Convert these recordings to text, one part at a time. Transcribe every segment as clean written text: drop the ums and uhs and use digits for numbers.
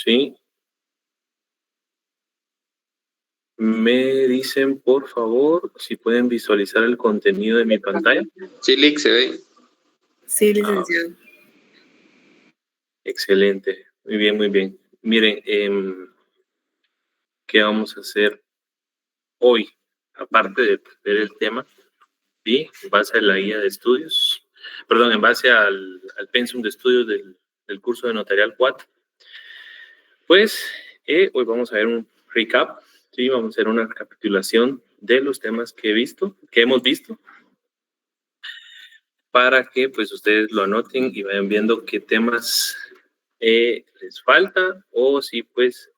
¿sí? Me dicen, por favor, si pueden visualizar el contenido de mi pantalla. Sí, Lick, se ve. Sí, licenciado. Excelente. Muy bien, muy bien. Miren, ¿qué vamos a hacer hoy? Aparte de ver el tema, ¿sí? En base a la guía de estudios, perdón, en base al pensum de estudios del curso de Notarial 4, pues hoy vamos a ver un recap, ¿sí? Vamos a hacer una recapitulación de los temas que hemos visto, para que pues ustedes lo anoten y vayan viendo qué temas les falta, o si pues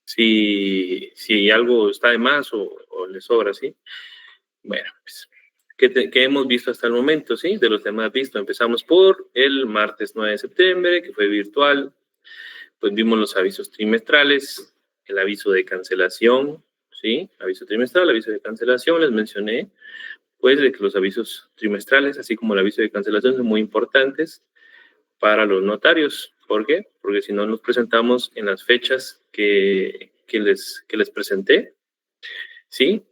si algo está de más o les sobra, ¿sí? Bueno, pues, ¿qué hemos visto hasta el momento, sí? De los temas vistos, empezamos por el martes 9 de septiembre, que fue virtual. Pues vimos los avisos trimestrales, el aviso de cancelación, ¿sí? Aviso trimestral, aviso de cancelación, les mencioné, pues, de que los avisos trimestrales, así como el aviso de cancelación, son muy importantes para los notarios. ¿Por qué? Porque si no nos presentamos en las fechas que les presenté, ¿sí?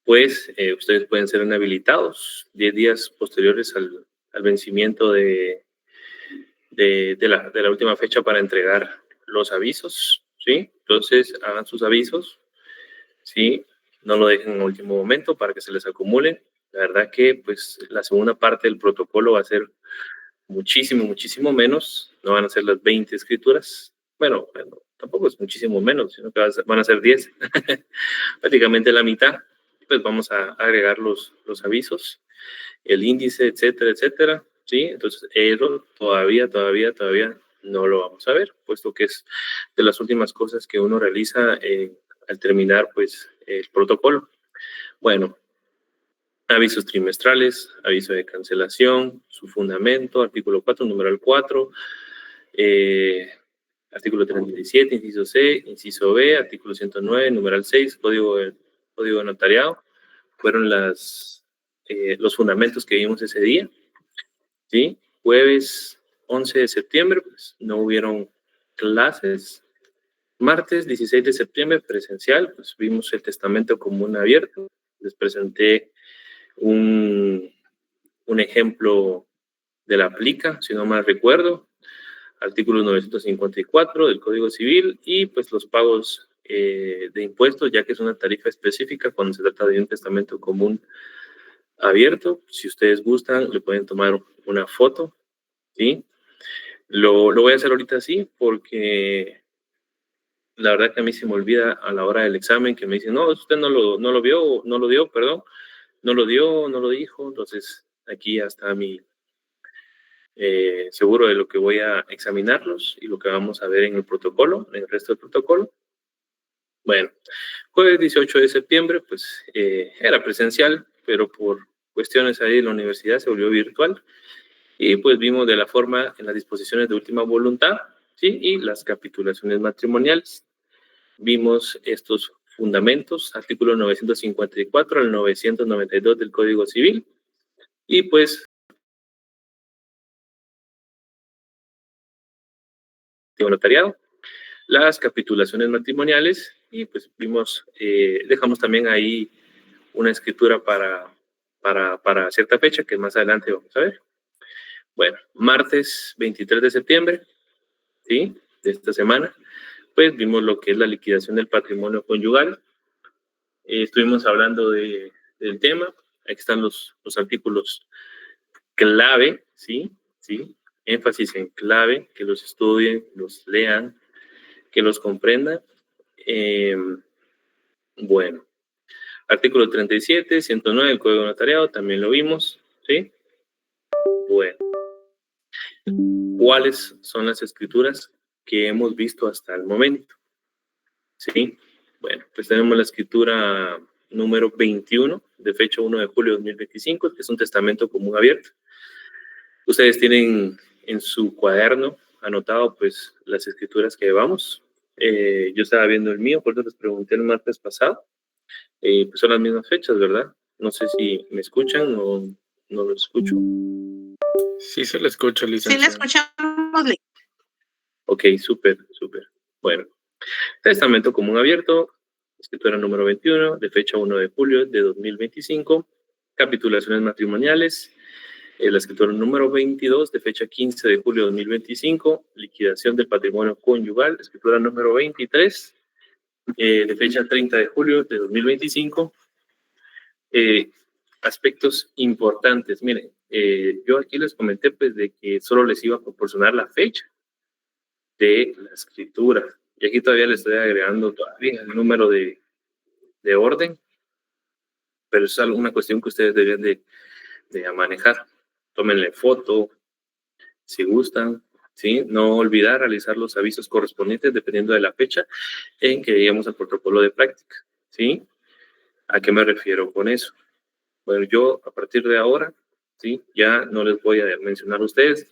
Pues ustedes pueden ser inhabilitados 10 días posteriores al vencimiento de la última fecha para entregar los avisos, ¿sí? Entonces, hagan sus avisos, ¿sí? No lo dejen en último momento para que se les acumulen. La verdad que, pues, la segunda parte del protocolo va a ser muchísimo menos. No van a ser las 20 escrituras. Bueno, tampoco es muchísimo menos, sino que van a ser 10. Prácticamente la mitad. Pues vamos a agregar los avisos, el índice, etcétera, ¿sí? Entonces, eso todavía no lo vamos a ver, puesto que es de las últimas cosas que uno realiza al terminar, pues, el protocolo. Bueno, avisos trimestrales, aviso de cancelación, su fundamento, artículo 4, numeral 4, artículo 37, inciso C, inciso B, artículo 109, numeral 6, código de notariado. Fueron los fundamentos que vimos ese día, ¿sí? Jueves 11 de septiembre, pues, no hubieron clases. Martes 16 de septiembre, presencial, pues vimos el testamento común abierto. Les presenté un ejemplo de la aplica, si no mal recuerdo, artículo 954 del Código Civil, y pues los pagos de impuestos, ya que es una tarifa específica cuando se trata de un testamento común abierto. Si ustedes gustan, le pueden tomar una foto, ¿sí? Lo voy a hacer ahorita así porque la verdad que a mí se me olvida a la hora del examen, que me dicen, no, usted no lo vio, no lo dio, perdón, no lo dio, no lo dijo. Entonces aquí ya está mi seguro de lo que voy a examinarlos y lo que vamos a ver en el protocolo, en el resto del protocolo. Bueno, jueves 18 de septiembre, pues era presencial, pero por cuestiones ahí de la universidad se volvió virtual. Y pues vimos de la forma en las disposiciones de última voluntad, ¿sí? Y las capitulaciones matrimoniales. Vimos estos fundamentos, artículo 954 al 992 del Código Civil. Y pues, notariado, las capitulaciones matrimoniales, y pues vimos, dejamos también ahí una escritura para cierta fecha que más adelante vamos a ver. Bueno, martes 23 de septiembre, ¿sí? De esta semana, pues vimos lo que es la liquidación del patrimonio conyugal. Estuvimos hablando del tema. Aquí están los artículos clave, ¿sí? Énfasis en clave, que los estudien, los lean, que los comprendan. Bueno, artículo 37, 109 del Código Notariado, también lo vimos, ¿sí? Bueno, ¿cuáles son las escrituras que hemos visto hasta el momento? ¿Sí? Bueno, pues tenemos la escritura número 21, de fecha 1 de julio de 2025, que es un testamento común abierto. Ustedes tienen en su cuaderno anotado, pues, las escrituras que llevamos. Yo estaba viendo el mío, por eso les pregunté el martes pasado. Pues son las mismas fechas, ¿verdad? No sé si me escuchan o no lo escucho. Sí, se le escucha, licenciado. Sí, le escuchamos. Ok, súper. Bueno, testamento común abierto, escritura número 21, de fecha 1 de julio de 2025, capitulaciones matrimoniales, la escritura número 22, de fecha 15 de julio de 2025, liquidación del patrimonio conyugal, escritura número 23, de fecha 30 de julio de 2025. Aspectos importantes. Miren, yo aquí les comenté pues de que solo les iba a proporcionar la fecha de la escritura. Y aquí todavía le estoy agregando todavía el número de orden, pero es una cuestión que ustedes deben de manejar. Tómenle foto, si gustan, ¿sí? No olvidar realizar los avisos correspondientes dependiendo de la fecha en que lleguemos al protocolo de práctica, ¿sí? ¿A qué me refiero con eso? Bueno, yo a partir de ahora, ¿sí? Ya no les voy a mencionar a ustedes.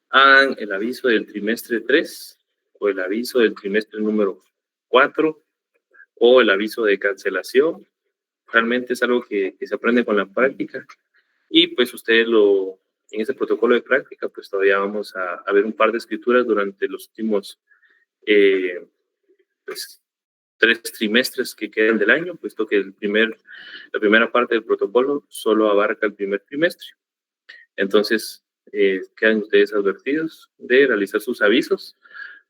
Hagan el aviso del trimestre 3 o el aviso del trimestre número 4 o el aviso de cancelación. Realmente es algo que se aprende con la práctica y pues ustedes en ese protocolo de práctica pues todavía vamos a ver un par de escrituras durante los últimos pues 3 trimestres que quedan del año, puesto que la primera parte del protocolo solo abarca el primer trimestre. Entonces, quedan ustedes advertidos de realizar sus avisos.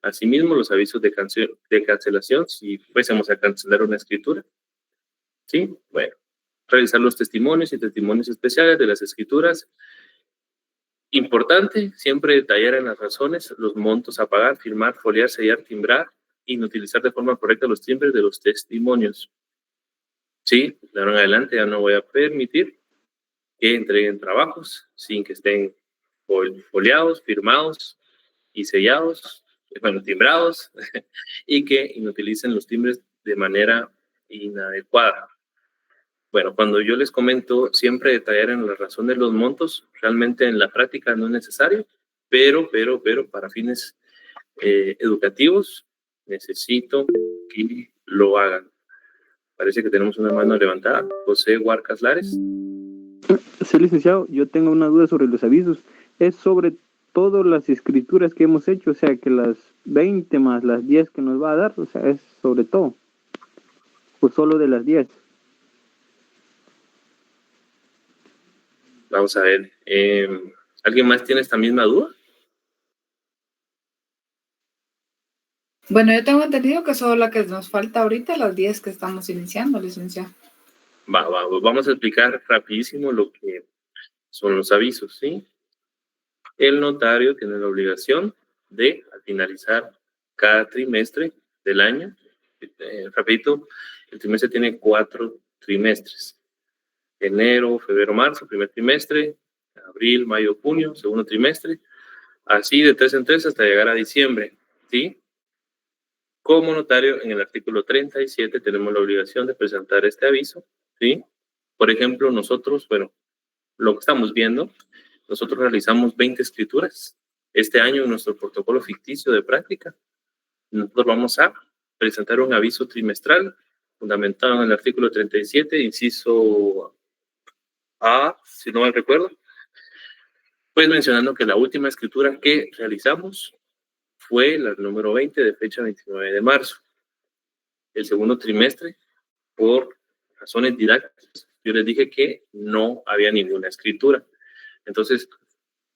Asimismo, los avisos de cancelación, si fuésemos a cancelar una escritura. ¿Sí? Bueno, realizar los testimonios y testimonios especiales de las escrituras. Importante, siempre detallar en las razones los montos a pagar, firmar, foliar, sellar, timbrar, y utilizar de forma correcta los timbres de los testimonios. Sí, de ahora en adelante ya no voy a permitir que entreguen trabajos sin que estén foliados, firmados y sellados, bueno, timbrados, y que inutilicen los timbres de manera inadecuada. Bueno, cuando yo les comento siempre detallar en la razón de los montos, realmente en la práctica no es necesario, pero para fines educativos necesito que lo hagan. Parece que tenemos una mano levantada. José Huarcas Lares. Sí, licenciado, yo tengo una duda sobre los avisos. Es sobre todas las escrituras que hemos hecho, o sea, que las 20 más las 10 que nos va a dar, o sea, es sobre todo. O solo de las 10. Vamos a ver. ¿Alguien más tiene esta misma duda? Bueno, yo tengo entendido que solo la que nos falta ahorita, las 10 que estamos iniciando, licenciado. Vamos a explicar rapidísimo lo que son los avisos, ¿sí? El notario tiene la obligación de, al finalizar cada trimestre del año, rapidito, el trimestre tiene 4 trimestres. Enero, febrero, marzo, primer trimestre, abril, mayo, junio, segundo trimestre, así de 3 en 3 hasta llegar a diciembre, ¿sí? Como notario, en el artículo 37 tenemos la obligación de presentar este aviso, ¿sí? Por ejemplo, nosotros, bueno, lo que estamos viendo, nosotros realizamos 20 escrituras este año en nuestro protocolo ficticio de práctica. Nosotros vamos a presentar un aviso trimestral fundamentado en el artículo 37, inciso A, si no mal recuerdo, pues mencionando que la última escritura que realizamos fue la número 20 de fecha 29 de marzo. El segundo trimestre, por razones didácticas, yo les dije que no había ninguna escritura. Entonces,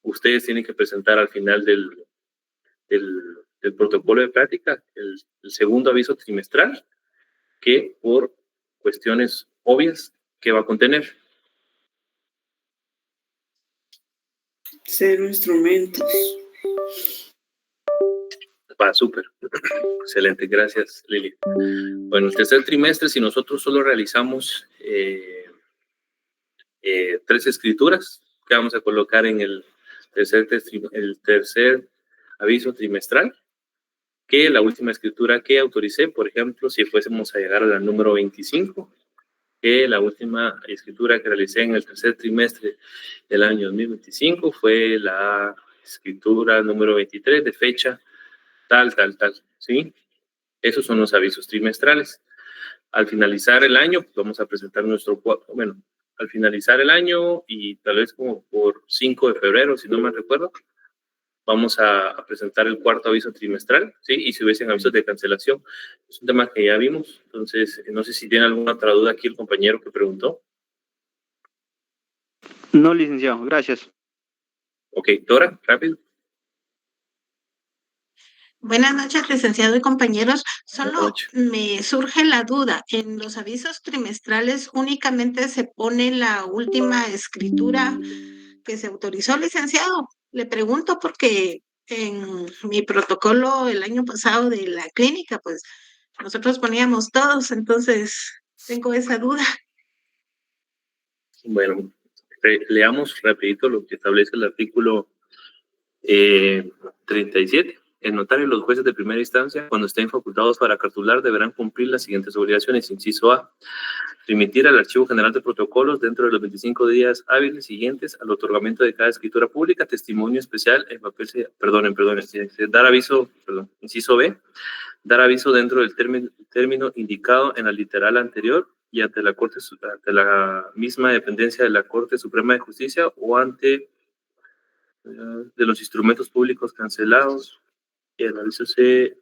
ustedes tienen que presentar al final del protocolo de práctica el segundo aviso trimestral, que por cuestiones obvias, ¿qué va a contener? 0 instrumentos. Va, súper. Excelente, gracias, Lili. Bueno, el tercer trimestre, si nosotros solo realizamos 3 escrituras, que vamos a colocar en el tercer aviso trimestral, que la última escritura que autoricé, por ejemplo, si fuésemos a llegar a la número 25, que la última escritura que realicé en el tercer trimestre del año 2025 fue la escritura número 23 de fecha tal, ¿sí? Esos son los avisos trimestrales. Al finalizar el año, pues vamos a presentar al finalizar el año y tal vez como por 5 de febrero, si no me recuerdo, vamos a presentar el cuarto aviso trimestral, ¿sí? Y si hubiesen avisos de cancelación, es un tema que ya vimos. Entonces, no sé si tiene alguna otra duda aquí el compañero que preguntó. No, licenciado, gracias. Ok, Dora, rápido. Buenas noches, licenciado y compañeros. Buenas Solo noches. me surge la duda. ¿En los avisos trimestrales únicamente se pone la última escritura que se autorizó, licenciado? Le pregunto porque en mi protocolo el año pasado de la clínica, pues nosotros poníamos todos, entonces tengo esa duda. Bueno, leamos rapidito lo que establece el artículo 37. El notario y los jueces de primera instancia, cuando estén facultados para cartular, deberán cumplir las siguientes obligaciones. Inciso A, remitir al Archivo General de Protocolos dentro de los 25 días hábiles siguientes al otorgamiento de cada escritura pública, testimonio especial en papel, dar aviso, inciso B, dar aviso dentro del término indicado en la literal anterior y ante la misma dependencia de la Corte Suprema de Justicia o ante de los instrumentos públicos cancelados. Y el aviso C.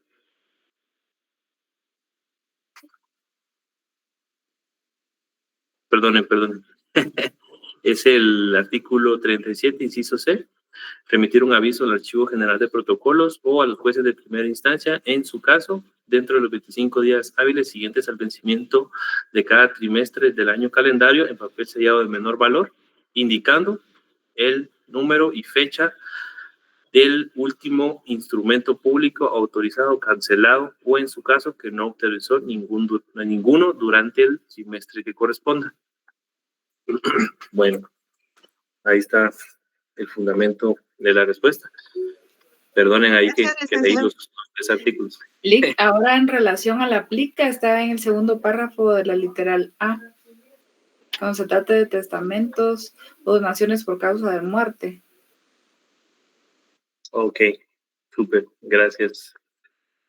Perdonen. Es el artículo 37, inciso C. Remitir un aviso al Archivo General de Protocolos o a los jueces de primera instancia, en su caso, dentro de los 25 días hábiles siguientes al vencimiento de cada trimestre del año calendario en papel sellado de menor valor, indicando el número y fecha del último instrumento público autorizado, cancelado o en su caso que no autorizó ninguno durante el trimestre que corresponda. Bueno, ahí está el fundamento de la respuesta. Perdonen ahí que leí los tres artículos. Ahora en relación a la plica está en el segundo párrafo de la literal A. Cuando se trata de testamentos o donaciones por causa de muerte. Ok, súper, gracias,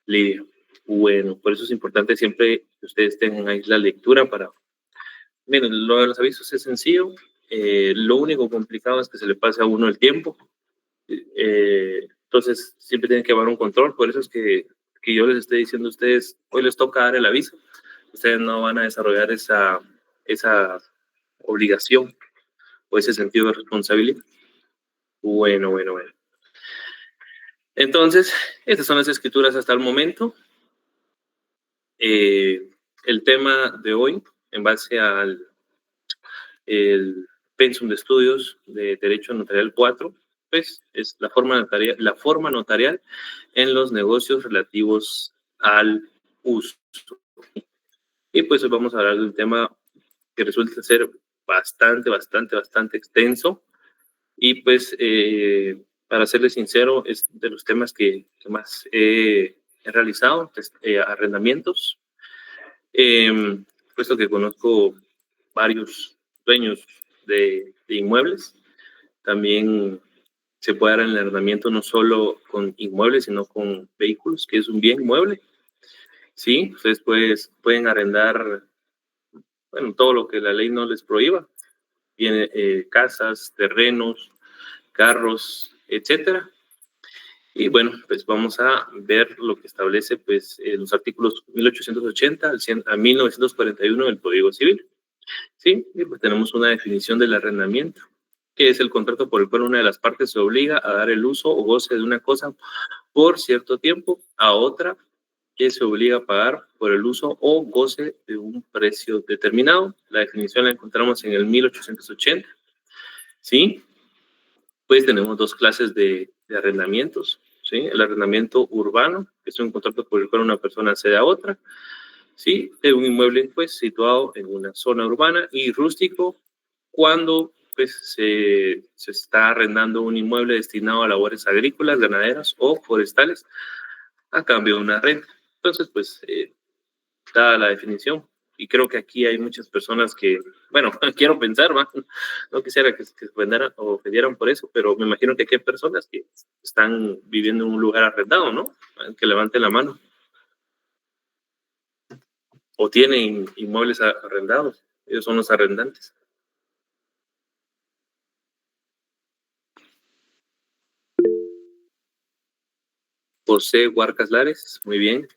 Lidia. Bueno, por eso es importante siempre que ustedes tengan ahí la lectura para... Miren, lo de los avisos es sencillo, lo único complicado es que se le pase a uno el tiempo, entonces siempre tienen que llevar un control, por eso es que yo les estoy diciendo a ustedes, hoy les toca dar el aviso, ustedes no van a desarrollar esa obligación o ese sentido de responsabilidad. Bueno. Entonces, estas son las escrituras hasta el momento. El tema de hoy, en base al pensum de estudios de Derecho Notarial 4, pues es la forma notarial en los negocios relativos al uso. Y pues hoy vamos a hablar de un tema que resulta ser bastante extenso. Y pues, para serles sincero, es de los temas que más he realizado, arrendamientos, puesto que conozco varios dueños de inmuebles. También se puede dar el arrendamiento no solo con inmuebles, sino con vehículos, que es un bien inmueble. Sí, ustedes pueden arrendar, bueno, todo lo que la ley no les prohíba. Viene casas, terrenos, carros, etcétera. Y bueno, pues vamos a ver lo que establece pues los artículos 1880 a 1941 del Código Civil. Sí, y pues tenemos una definición del arrendamiento, que es el contrato por el cual una de las partes se obliga a dar el uso o goce de una cosa por cierto tiempo a otra que se obliga a pagar por el uso o goce de un precio determinado. La definición la encontramos en el 1880. ¿Sí? Pues tenemos dos clases de arrendamientos. ¿Sí? El arrendamiento urbano, que es un contrato por el cual una persona cede a otra, ¿sí? De un inmueble pues situado en una zona urbana, y rústico, cuando pues se está arrendando un inmueble destinado a labores agrícolas, ganaderas o forestales a cambio de una renta. Entonces, pues, dada la definición, y creo que aquí hay muchas personas que, bueno, quiero pensar, ¿va? No quisiera que se ofendieran por eso, pero me imagino que aquí hay personas que están viviendo en un lugar arrendado, ¿no? Que levanten la mano. O tienen inmuebles arrendados, ellos son los arrendantes. José Huarcas Lares, muy bien.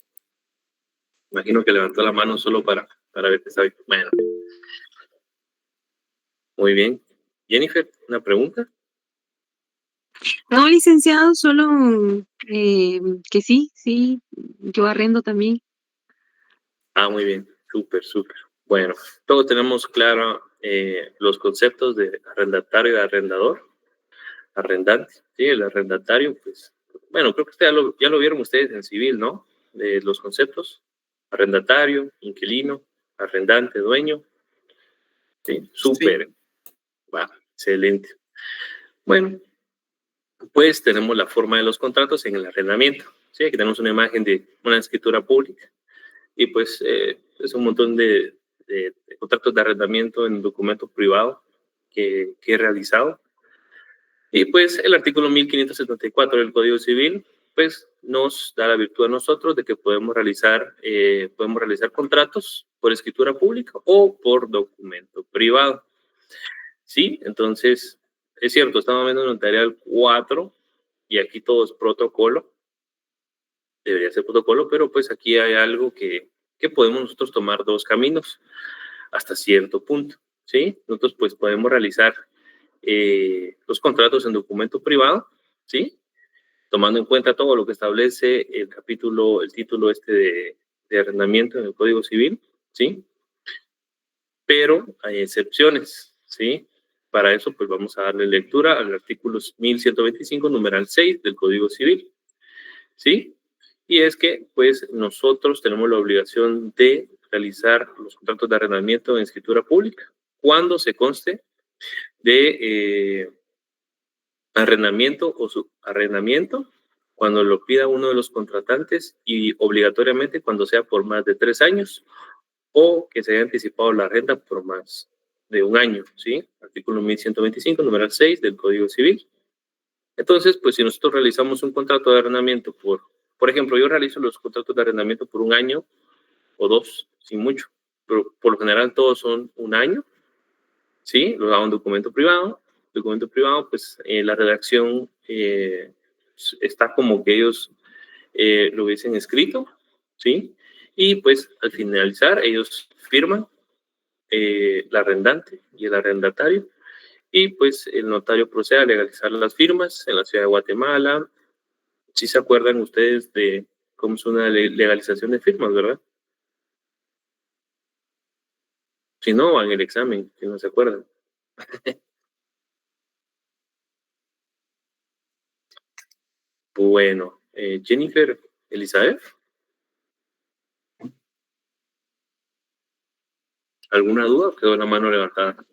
Imagino que levantó la mano solo para ver que está bien. Bueno. Muy bien. Jennifer, ¿una pregunta? No, licenciado, solo que sí, yo arrendo también. Ah, muy bien. Súper. Bueno, todos tenemos claro los conceptos de arrendatario y arrendador. Arrendante, sí, el arrendatario, pues, bueno, creo que ya lo vieron ustedes en civil, ¿no? De los conceptos. Arrendatario, inquilino, arrendante, dueño. Sí, súper. Sí. Va, excelente. Bueno, pues tenemos la forma de los contratos en el arrendamiento. Sí, aquí tenemos una imagen de una escritura pública y pues es un montón de contratos de arrendamiento en documento privado que he realizado. Y pues el artículo 1574 del Código Civil pues nos da la virtud a nosotros de que podemos realizar contratos por escritura pública o por documento privado. Sí, entonces es cierto, estamos viendo el notarial 4 y aquí todo es protocolo. Debería ser protocolo, pero pues aquí hay algo que podemos nosotros tomar dos caminos hasta cierto punto, ¿sí? Nosotros pues podemos realizar los contratos en documento privado, ¿sí? Tomando en cuenta todo lo que establece el título de arrendamiento en el Código Civil, ¿sí? Pero hay excepciones, ¿sí? Para eso pues vamos a darle lectura al artículo 1125, numeral 6 del Código Civil, ¿sí? Y es que, pues, nosotros tenemos la obligación de realizar los contratos de arrendamiento en escritura pública cuando se conste de arrendamiento o subarrendamiento, cuando lo pida uno de los contratantes y obligatoriamente cuando sea por más de 3 años o que se haya anticipado la renta por más de 1 año, ¿sí? Artículo 1125, numeral 6 del Código Civil. Entonces, pues, si nosotros realizamos un contrato de arrendamiento por ejemplo, yo realizo los contratos de arrendamiento por 1 año o 2, sin mucho, pero por lo general todos son 1 año, ¿sí? Lo hago en documento privado. Documento privado, pues la redacción está como que ellos lo hubiesen escrito, ¿sí? Y pues al finalizar ellos firman el arrendante y el arrendatario y pues el notario procede a legalizar las firmas en la ciudad de Guatemala. ¿Sí se acuerdan ustedes de cómo es una legalización de firmas, verdad? Si no, van el examen, si no se acuerdan. Bueno, Jennifer, Elizabeth. ¿Alguna duda? Quedó la mano levantada.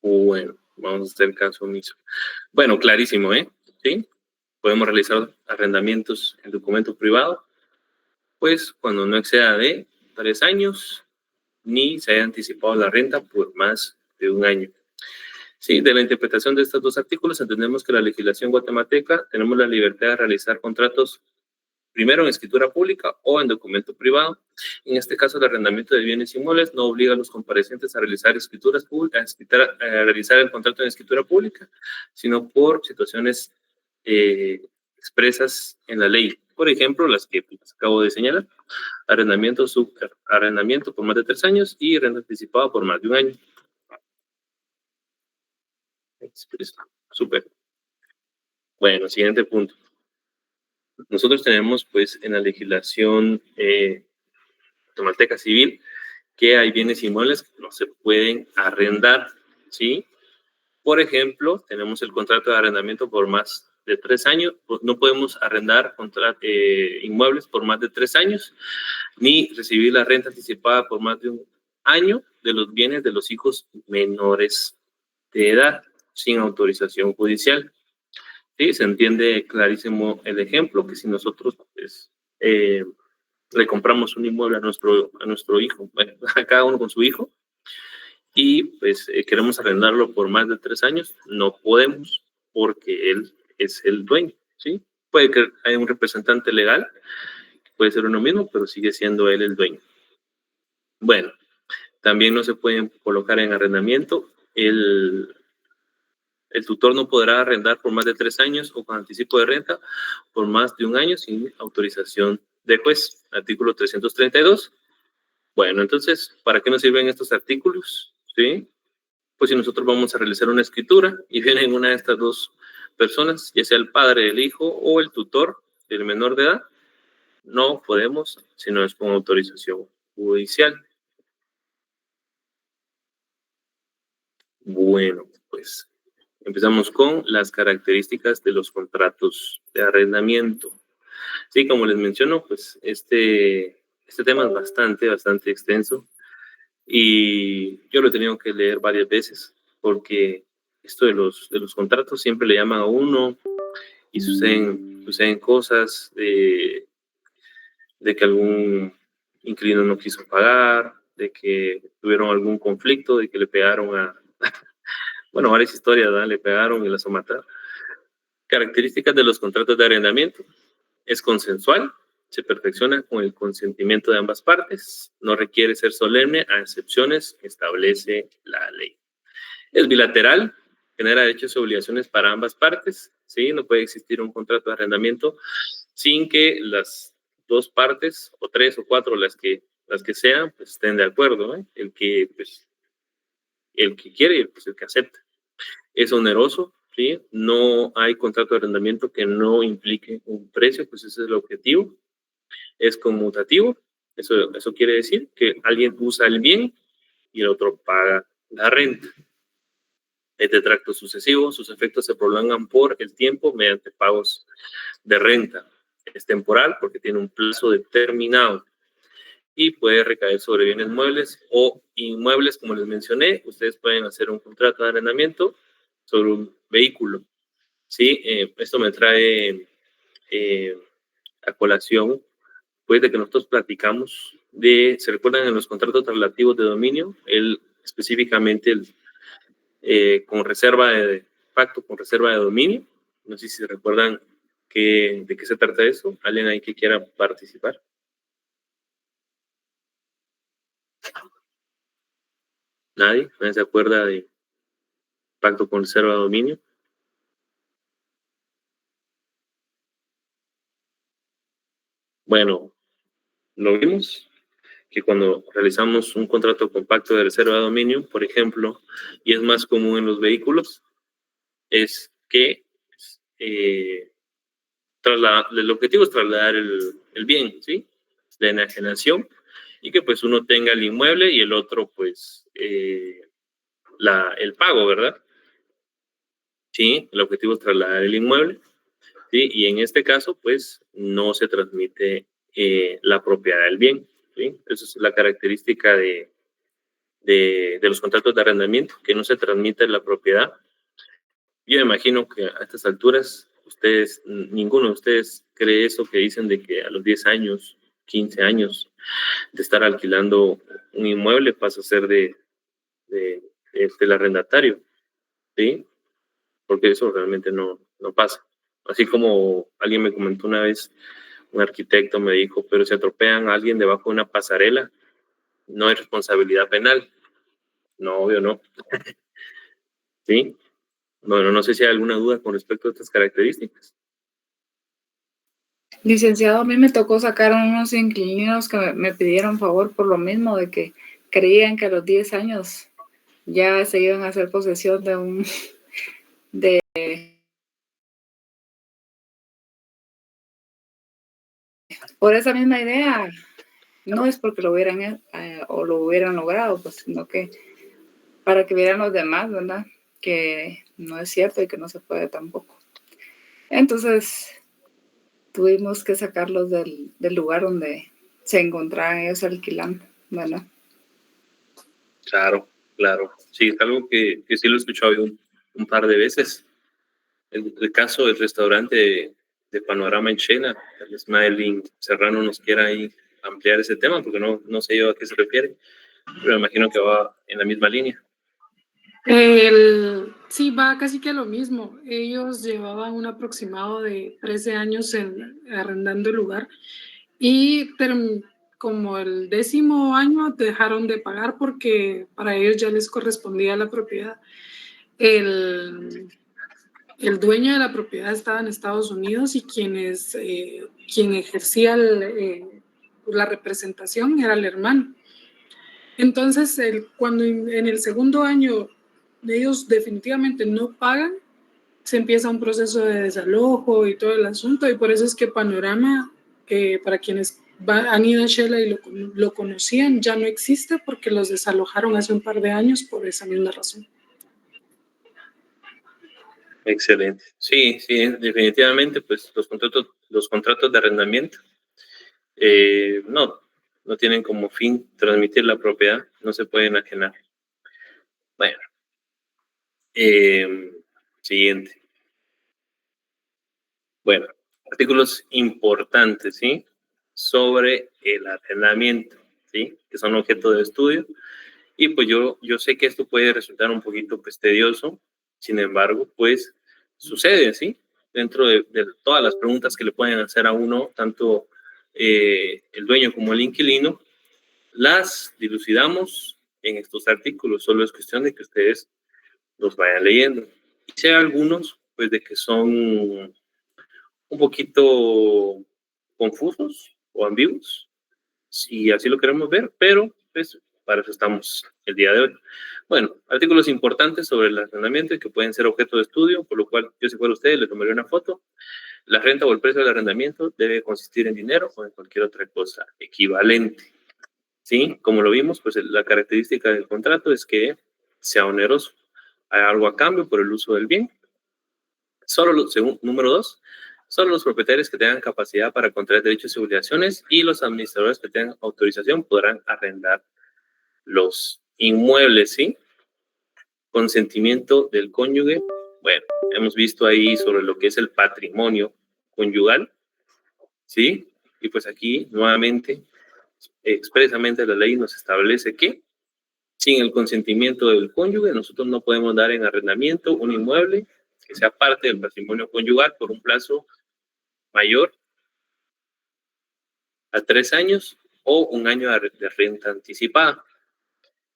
Bueno, vamos a hacer caso omiso. Bueno, clarísimo, ¿eh? ¿Sí? Podemos realizar arrendamientos en documento privado, pues cuando no exceda de 3 años, ni se haya anticipado la renta por más de 1 año. Sí, de la interpretación de estos dos artículos entendemos que la legislación guatemalteca tenemos la libertad de realizar contratos primero en escritura pública o en documento privado. En este caso, el arrendamiento de bienes inmuebles no obliga a los comparecientes a realizar escrituras públicas, a realizar el contrato en escritura pública, sino por situaciones expresas en la ley. Por ejemplo, las que acabo de señalar: arrendamiento, subarrendamiento por más de 3 años y renta anticipada por más de 1 año. Súper. Bueno, siguiente punto. Nosotros tenemos, pues, en la legislación guatemalteca civil que hay bienes inmuebles que no se pueden arrendar, ¿sí? Por ejemplo, tenemos el contrato de arrendamiento por más de 3 años. Pues no podemos arrendar inmuebles por más de 3 años, ni recibir la renta anticipada por más de 1 año de los bienes de los hijos menores de edad, sin autorización judicial. Sí, se entiende clarísimo el ejemplo, que si nosotros pues, le compramos un inmueble a nuestro hijo, bueno, a cada uno con su hijo, y pues queremos arrendarlo por más de 3 años, no podemos, porque él es el dueño, ¿sí? Puede que haya un representante legal, puede ser uno mismo, pero sigue siendo él el dueño. Bueno, También no se pueden colocar en arrendamiento. El tutor no podrá arrendar por más de 3 años o con anticipo de renta por más de 1 año sin autorización del juez. Artículo 332. Bueno, entonces, ¿para qué nos sirven estos artículos? ¿Sí? Pues si nosotros vamos a realizar una escritura y vienen una de estas dos personas, ya sea el padre del hijo o el tutor del menor de edad, no podemos, si no es con autorización judicial. Bueno, pues empezamos con las características de los contratos de arrendamiento. Sí, como les menciono, pues este tema es bastante extenso y yo lo he tenido que leer varias veces porque esto de los contratos siempre le llaman a uno y suceden cosas de que algún inquilino no quiso pagar, de que tuvieron algún conflicto, de que le pegaron a... Bueno, varias historias, ¿verdad? Le pegaron y las mataron. Características de los contratos de arrendamiento. Es consensual, se perfecciona con el consentimiento de ambas partes, no requiere ser solemne a excepciones que establece la ley. Es bilateral, genera derechos y obligaciones para ambas partes, ¿sí? No puede existir un contrato de arrendamiento sin que las dos partes, o 3 o 4, las que sean, pues estén de acuerdo, ¿eh? El que quiere y pues, el que acepta. Es oneroso, ¿sí? No hay contrato de arrendamiento que no implique un precio, pues ese es el objetivo. Es conmutativo, eso quiere decir que alguien usa el bien y el otro paga la renta. Es de tracto sucesivo, sus efectos se prolongan por el tiempo mediante pagos de renta. Es temporal porque tiene un plazo determinado y puede recaer sobre bienes muebles o inmuebles, como les mencioné. Ustedes pueden hacer un contrato de arrendamiento sobre un vehículo. Sí, esto me trae a colación, pues, de que nosotros platicamos ¿se recuerdan en los contratos relativos de dominio? Específicamente con reserva de pacto con reserva de dominio. No sé si se recuerdan de qué se trata eso. ¿Alguien ahí que quiera participar? ¿Nadie? ¿Nadie se acuerda de pacto con reserva de dominio? Bueno, lo vimos que cuando realizamos un contrato con pacto de reserva de dominio, por ejemplo, y es más común en los vehículos, es que el objetivo es trasladar el bien, ¿sí? De enajenación, y que pues uno tenga el inmueble y el otro pues el pago, ¿verdad? Sí, el objetivo es trasladar el inmueble, ¿sí? Y en este caso pues no se transmite la propiedad del bien, ¿sí? Esa es la característica de los contratos de arrendamiento, que no se transmite la propiedad. Yo imagino que a estas alturas ninguno de ustedes cree eso que dicen de que a los 10 años, 15 años de estar alquilando un inmueble pasa a ser del arrendatario, ¿sí? Porque eso realmente no pasa. Así como alguien me comentó una vez, un arquitecto me dijo, pero si atropellan a alguien debajo de una pasarela, no hay responsabilidad penal. No, obvio no. ¿Sí? Bueno, no sé si hay alguna duda con respecto a estas características. Licenciado, a mí me tocó sacar unos inquilinos que me pidieron favor por lo mismo, de que creían que a los 10 años ya se iban a hacer posesión por esa misma idea. No es porque lo hubieran o lo hubieran logrado, pues, sino que para que vieran los demás, ¿verdad? Que no es cierto y que no se puede tampoco. Entonces tuvimos que sacarlos del lugar donde se encontraban ellos alquilando, ¿verdad? Claro. Sí, es algo que sí lo he escuchado un par de veces. El caso del restaurante de Panorama en Chena, el Smiling Serrano nos quiera ahí ampliar ese tema, porque no sé yo a qué se refiere, pero me imagino que va en la misma línea. Sí, va casi que lo mismo. Ellos llevaban un aproximado de 13 años arrendando el lugar, pero como el 10º año dejaron de pagar porque para ellos ya les correspondía la propiedad. El dueño de la propiedad estaba en Estados Unidos y quien ejercía la representación era el hermano. Entonces, cuando en el 2º año ellos definitivamente no pagan, se empieza un proceso de desalojo y todo el asunto, y por eso es que Panorama, para quienes han ido a Shela y lo conocían, ya no existe porque los desalojaron hace un par de años por esa misma razón. Excelente. Sí, sí, definitivamente, pues los contratos de arrendamiento no tienen como fin transmitir la propiedad, no se pueden enajenar. Bueno, siguiente. Bueno, artículos importantes, ¿sí? Sobre el arrendamiento, ¿sí? Que son objeto de estudio. Y pues yo sé que esto puede resultar un poquito pues tedioso, sin embargo, pues sucede, ¿sí? Dentro de todas las preguntas que le pueden hacer a uno, tanto el dueño como el inquilino, las dilucidamos en estos artículos. Solo es cuestión de que ustedes los vayan leyendo. Y si hay algunos, pues de que son un poquito confusos o ambiguos, si así lo queremos ver, pero pues para eso estamos el día de hoy. Bueno, artículos importantes sobre el arrendamiento que pueden ser objeto de estudio, por lo cual yo si fuera usted le tomaría una foto. La renta o el precio del arrendamiento debe consistir en dinero o en cualquier otra cosa equivalente. ¿Sí? Como lo vimos, pues la característica del contrato es que sea oneroso. Hay algo a cambio por el uso del bien. Número 2, solo los propietarios que tengan capacidad para contraer derechos y obligaciones y los administradores que tengan autorización podrán arrendar los inmuebles, ¿sí? Consentimiento del cónyuge. Bueno, hemos visto ahí sobre lo que es el patrimonio conyugal, ¿sí? Y pues aquí, nuevamente, expresamente la ley nos establece que sin el consentimiento del cónyuge, nosotros no podemos dar en arrendamiento un inmueble que sea parte del patrimonio conyugal por un plazo mayor a 3 años o un año de renta anticipada.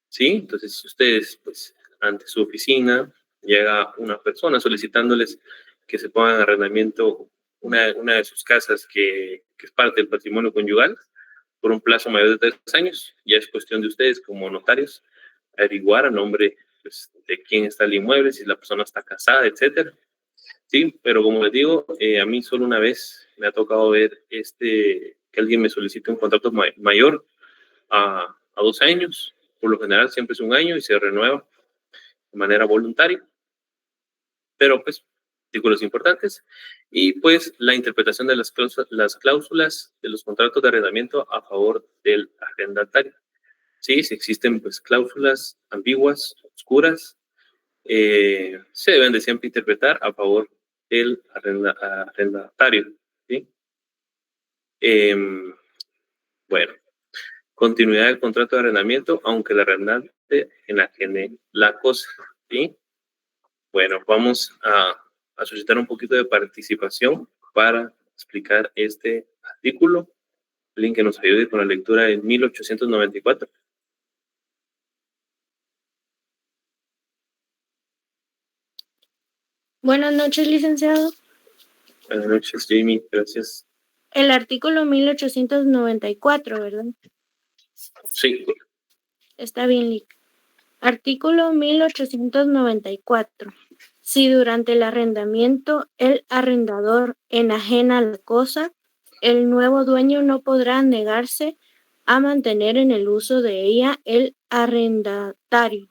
¿Sí? Entonces, si ustedes, pues, ante su oficina llega una persona solicitándoles que se pongan en arrendamiento una de sus casas que es parte del patrimonio conyugal por un plazo mayor de 3 años, ya es cuestión de ustedes como notarios averiguar a nombre pues, de quién está el inmueble, si la persona está casada, etcétera. Sí, pero como les digo, a mí solo una vez me ha tocado ver que alguien me solicite un contrato mayor a 2 años. Por lo general siempre es un año y se renueva de manera voluntaria. Pero pues, artículos importantes. Y pues la interpretación de las cláusulas de los contratos de arrendamiento a favor del arrendatario. Sí, si existen pues cláusulas ambiguas, oscuras, se deben de siempre interpretar a favor del arrendatario. ¿Sí? Bueno, continuidad del contrato de arrendamiento, aunque el arrendante enajene la cosa. ¿Sí? Bueno, vamos a suscitar un poquito de participación para explicar este artículo. Alguien que nos ayude con la lectura de 1894. Buenas noches, licenciado. Buenas noches, Jamie. Gracias. El artículo 1894, ¿verdad? Sí. Está bien, Lic. Artículo 1894. Si durante el arrendamiento el arrendador enajena la cosa, el nuevo dueño no podrá negarse a mantener en el uso de ella el arrendatario,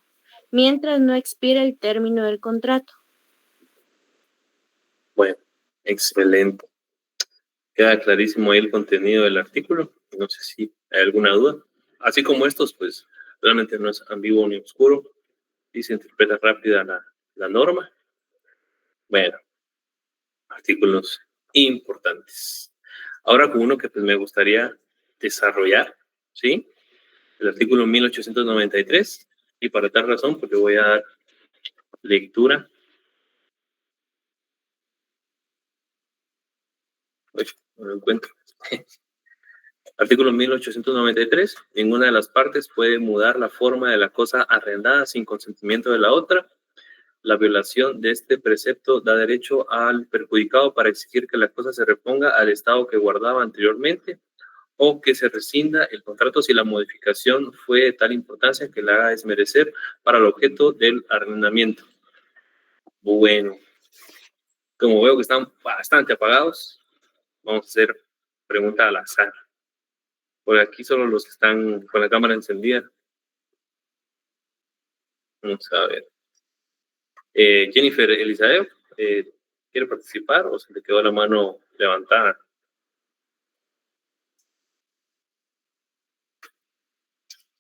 mientras no expire el término del contrato. Bueno, excelente. Queda clarísimo ahí el contenido del artículo. No sé si hay alguna duda. Así como estos, pues realmente no es ambiguo ni oscuro y se interpreta rápida la norma. Bueno, artículos importantes. Ahora con uno que pues me gustaría desarrollar, ¿sí? El artículo 1893, y para tal razón, porque voy a dar lectura. Uy, no lo encuentro. Artículo 1893. Ninguna de las partes puede mudar la forma de la cosa arrendada sin consentimiento de la otra. La violación de este precepto da derecho al perjudicado para exigir que la cosa se reponga al estado que guardaba anteriormente o que se rescinda el contrato si la modificación fue de tal importancia que la haga desmerecer para el objeto del arrendamiento. Bueno, como veo que están bastante apagados, vamos a hacer pregunta al azar. Por aquí solo los que están con la cámara encendida. Vamos a ver. Jennifer Elizabeth, ¿quiere participar o se le quedó la mano levantada?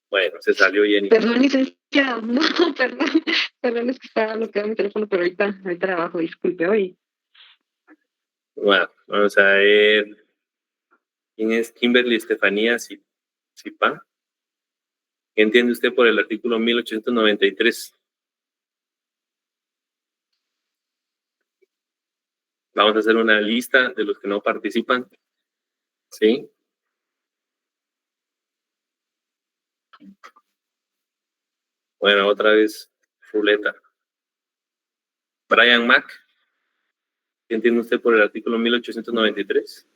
Bueno, se salió Jennifer. Perdón, licenciado. No, perdón, es que estaba bloqueado mi teléfono, pero ahorita trabajo, disculpe, hoy. Bueno, vamos a ver. ¿Quién es Kimberly Estefanía Zipá? ¿Qué entiende usted por el artículo 1893? Vamos a hacer una lista de los que no participan. ¿Sí? Bueno, otra vez, ruleta. Brian Mack. ¿Qué entiende usted por el artículo 1893?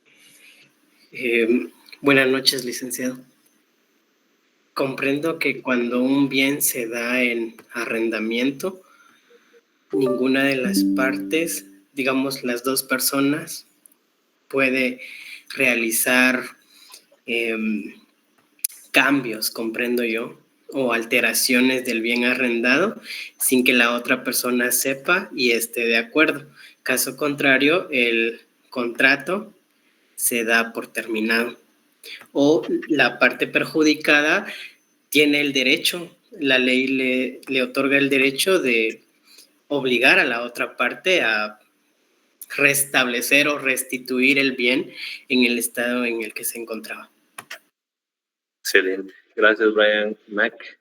Buenas noches, licenciado. Comprendo que cuando un bien se da en arrendamiento, ninguna de las partes, digamos las dos personas, puede realizar cambios, comprendo yo, o alteraciones del bien arrendado sin que la otra persona sepa y esté de acuerdo. Caso contrario, el contrato se da por terminado. O la parte perjudicada tiene el derecho, la ley le otorga el derecho de obligar a la otra parte a restablecer o restituir el bien en el estado en el que se encontraba. Excelente. Gracias, Brian Mack.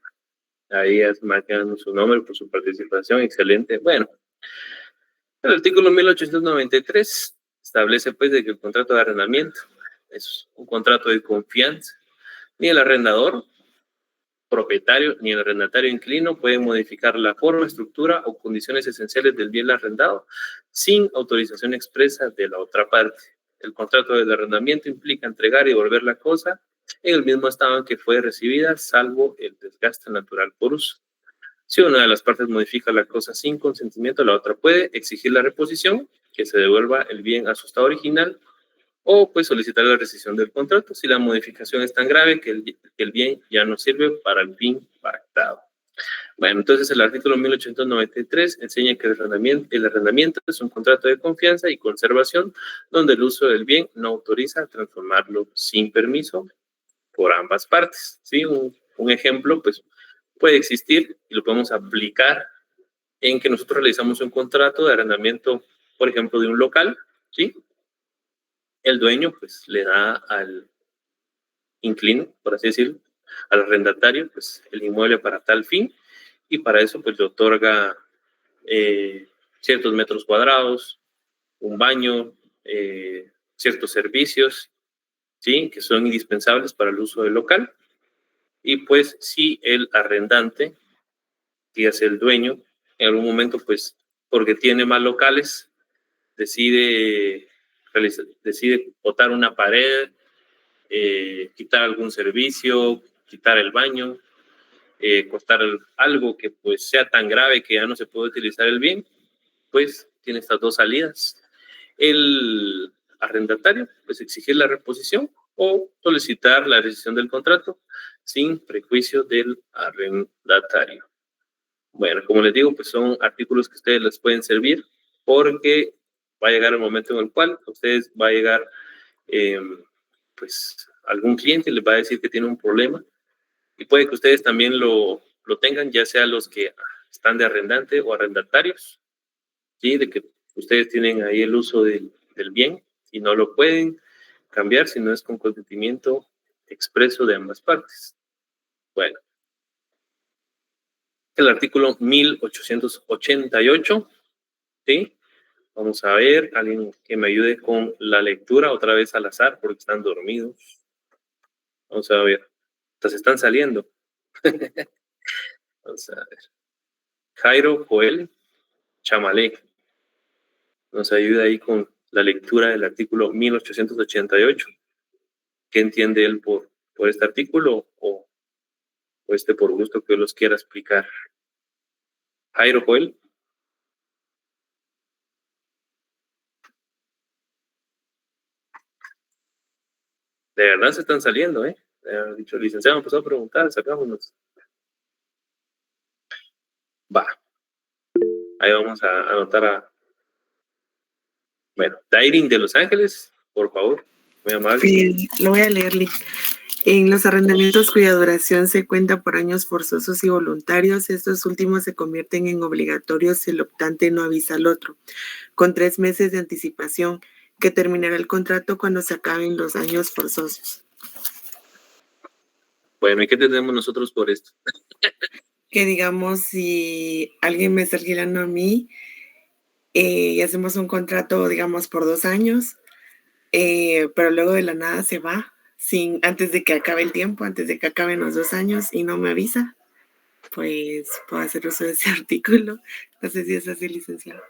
Ahí es marcando su nombre por su participación. Excelente. Bueno, el artículo 1893 establece pues de que el contrato de arrendamiento es un contrato de confianza. Ni el arrendador, propietario, ni el arrendatario inquilino pueden modificar la forma, estructura o condiciones esenciales del bien arrendado sin autorización expresa de la otra parte. El contrato de arrendamiento implica entregar y devolver la cosa en el mismo estado en que fue recibida, salvo el desgaste natural por uso. Si una de las partes modifica la cosa sin consentimiento, la otra puede exigir la reposición, que se devuelva el bien a su estado original, o pues solicitar la rescisión del contrato si la modificación es tan grave que el bien ya no sirve para el fin pactado. Bueno, entonces el artículo 1893 enseña que el arrendamiento es un contrato de confianza y conservación donde el uso del bien no autoriza transformarlo sin permiso por ambas partes. ¿Sí? Un ejemplo, pues, puede existir y lo podemos aplicar en que nosotros realizamos un contrato de arrendamiento, por ejemplo, de un local, ¿sí? El dueño, pues, le da al inquilino, por así decirlo, al arrendatario, pues, el inmueble para tal fin y para eso, pues, le otorga ciertos metros cuadrados, un baño, ciertos servicios, ¿sí? Que son indispensables para el uso del local. Y pues si el arrendante, dígase el dueño, en algún momento, pues porque tiene más locales, decide botar una pared, quitar algún servicio, quitar el baño, cortar algo que pues sea tan grave que ya no se puede utilizar el bien, pues tiene estas dos salidas. El arrendatario, pues exigir la reposición o solicitar la rescisión del contrato sin prejuicio del arrendatario. Bueno, como les digo, pues son artículos que ustedes les pueden servir porque va a llegar el momento en el cual a ustedes va a llegar pues algún cliente les va a decir que tiene un problema y puede que ustedes también lo tengan, ya sea los que están de arrendante o arrendatarios, ¿sí? De que ustedes tienen ahí el uso del bien y no lo pueden cambiar si no es con consentimiento expreso de ambas partes. Bueno, el artículo 1888, ¿sí? Vamos a ver, alguien que me ayude con la lectura, otra vez al azar, porque están dormidos. Vamos a ver. Entonces están saliendo. Vamos a ver. Jairo Joel Chamalé nos ayuda ahí con la lectura del artículo 1888. ¿Qué entiende él por este artículo o por gusto que los quiera explicar? Jairo Joel. De verdad se están saliendo, ¿eh? Dicho licenciado, empezó a preguntar, sacámonos. Va. Ahí vamos a anotar a... Bueno, Dairin de Los Ángeles, por favor. Muy amable. Bien, lo voy a leerle. En los arrendamientos cuya duración se cuenta por años forzosos y voluntarios, estos últimos se convierten en obligatorios si el optante no avisa al otro, con 3 meses de anticipación, que terminará el contrato cuando se acaben los años forzosos. Bueno, ¿y qué tenemos nosotros por esto? Que digamos, si alguien me está alquilando a mí y hacemos un contrato, digamos, por 2 años, pero luego de la nada se va, antes de que acabe el tiempo, antes de que acaben los 2 años y no me avisa, pues puedo hacer uso de ese artículo. No sé si es así, licenciado.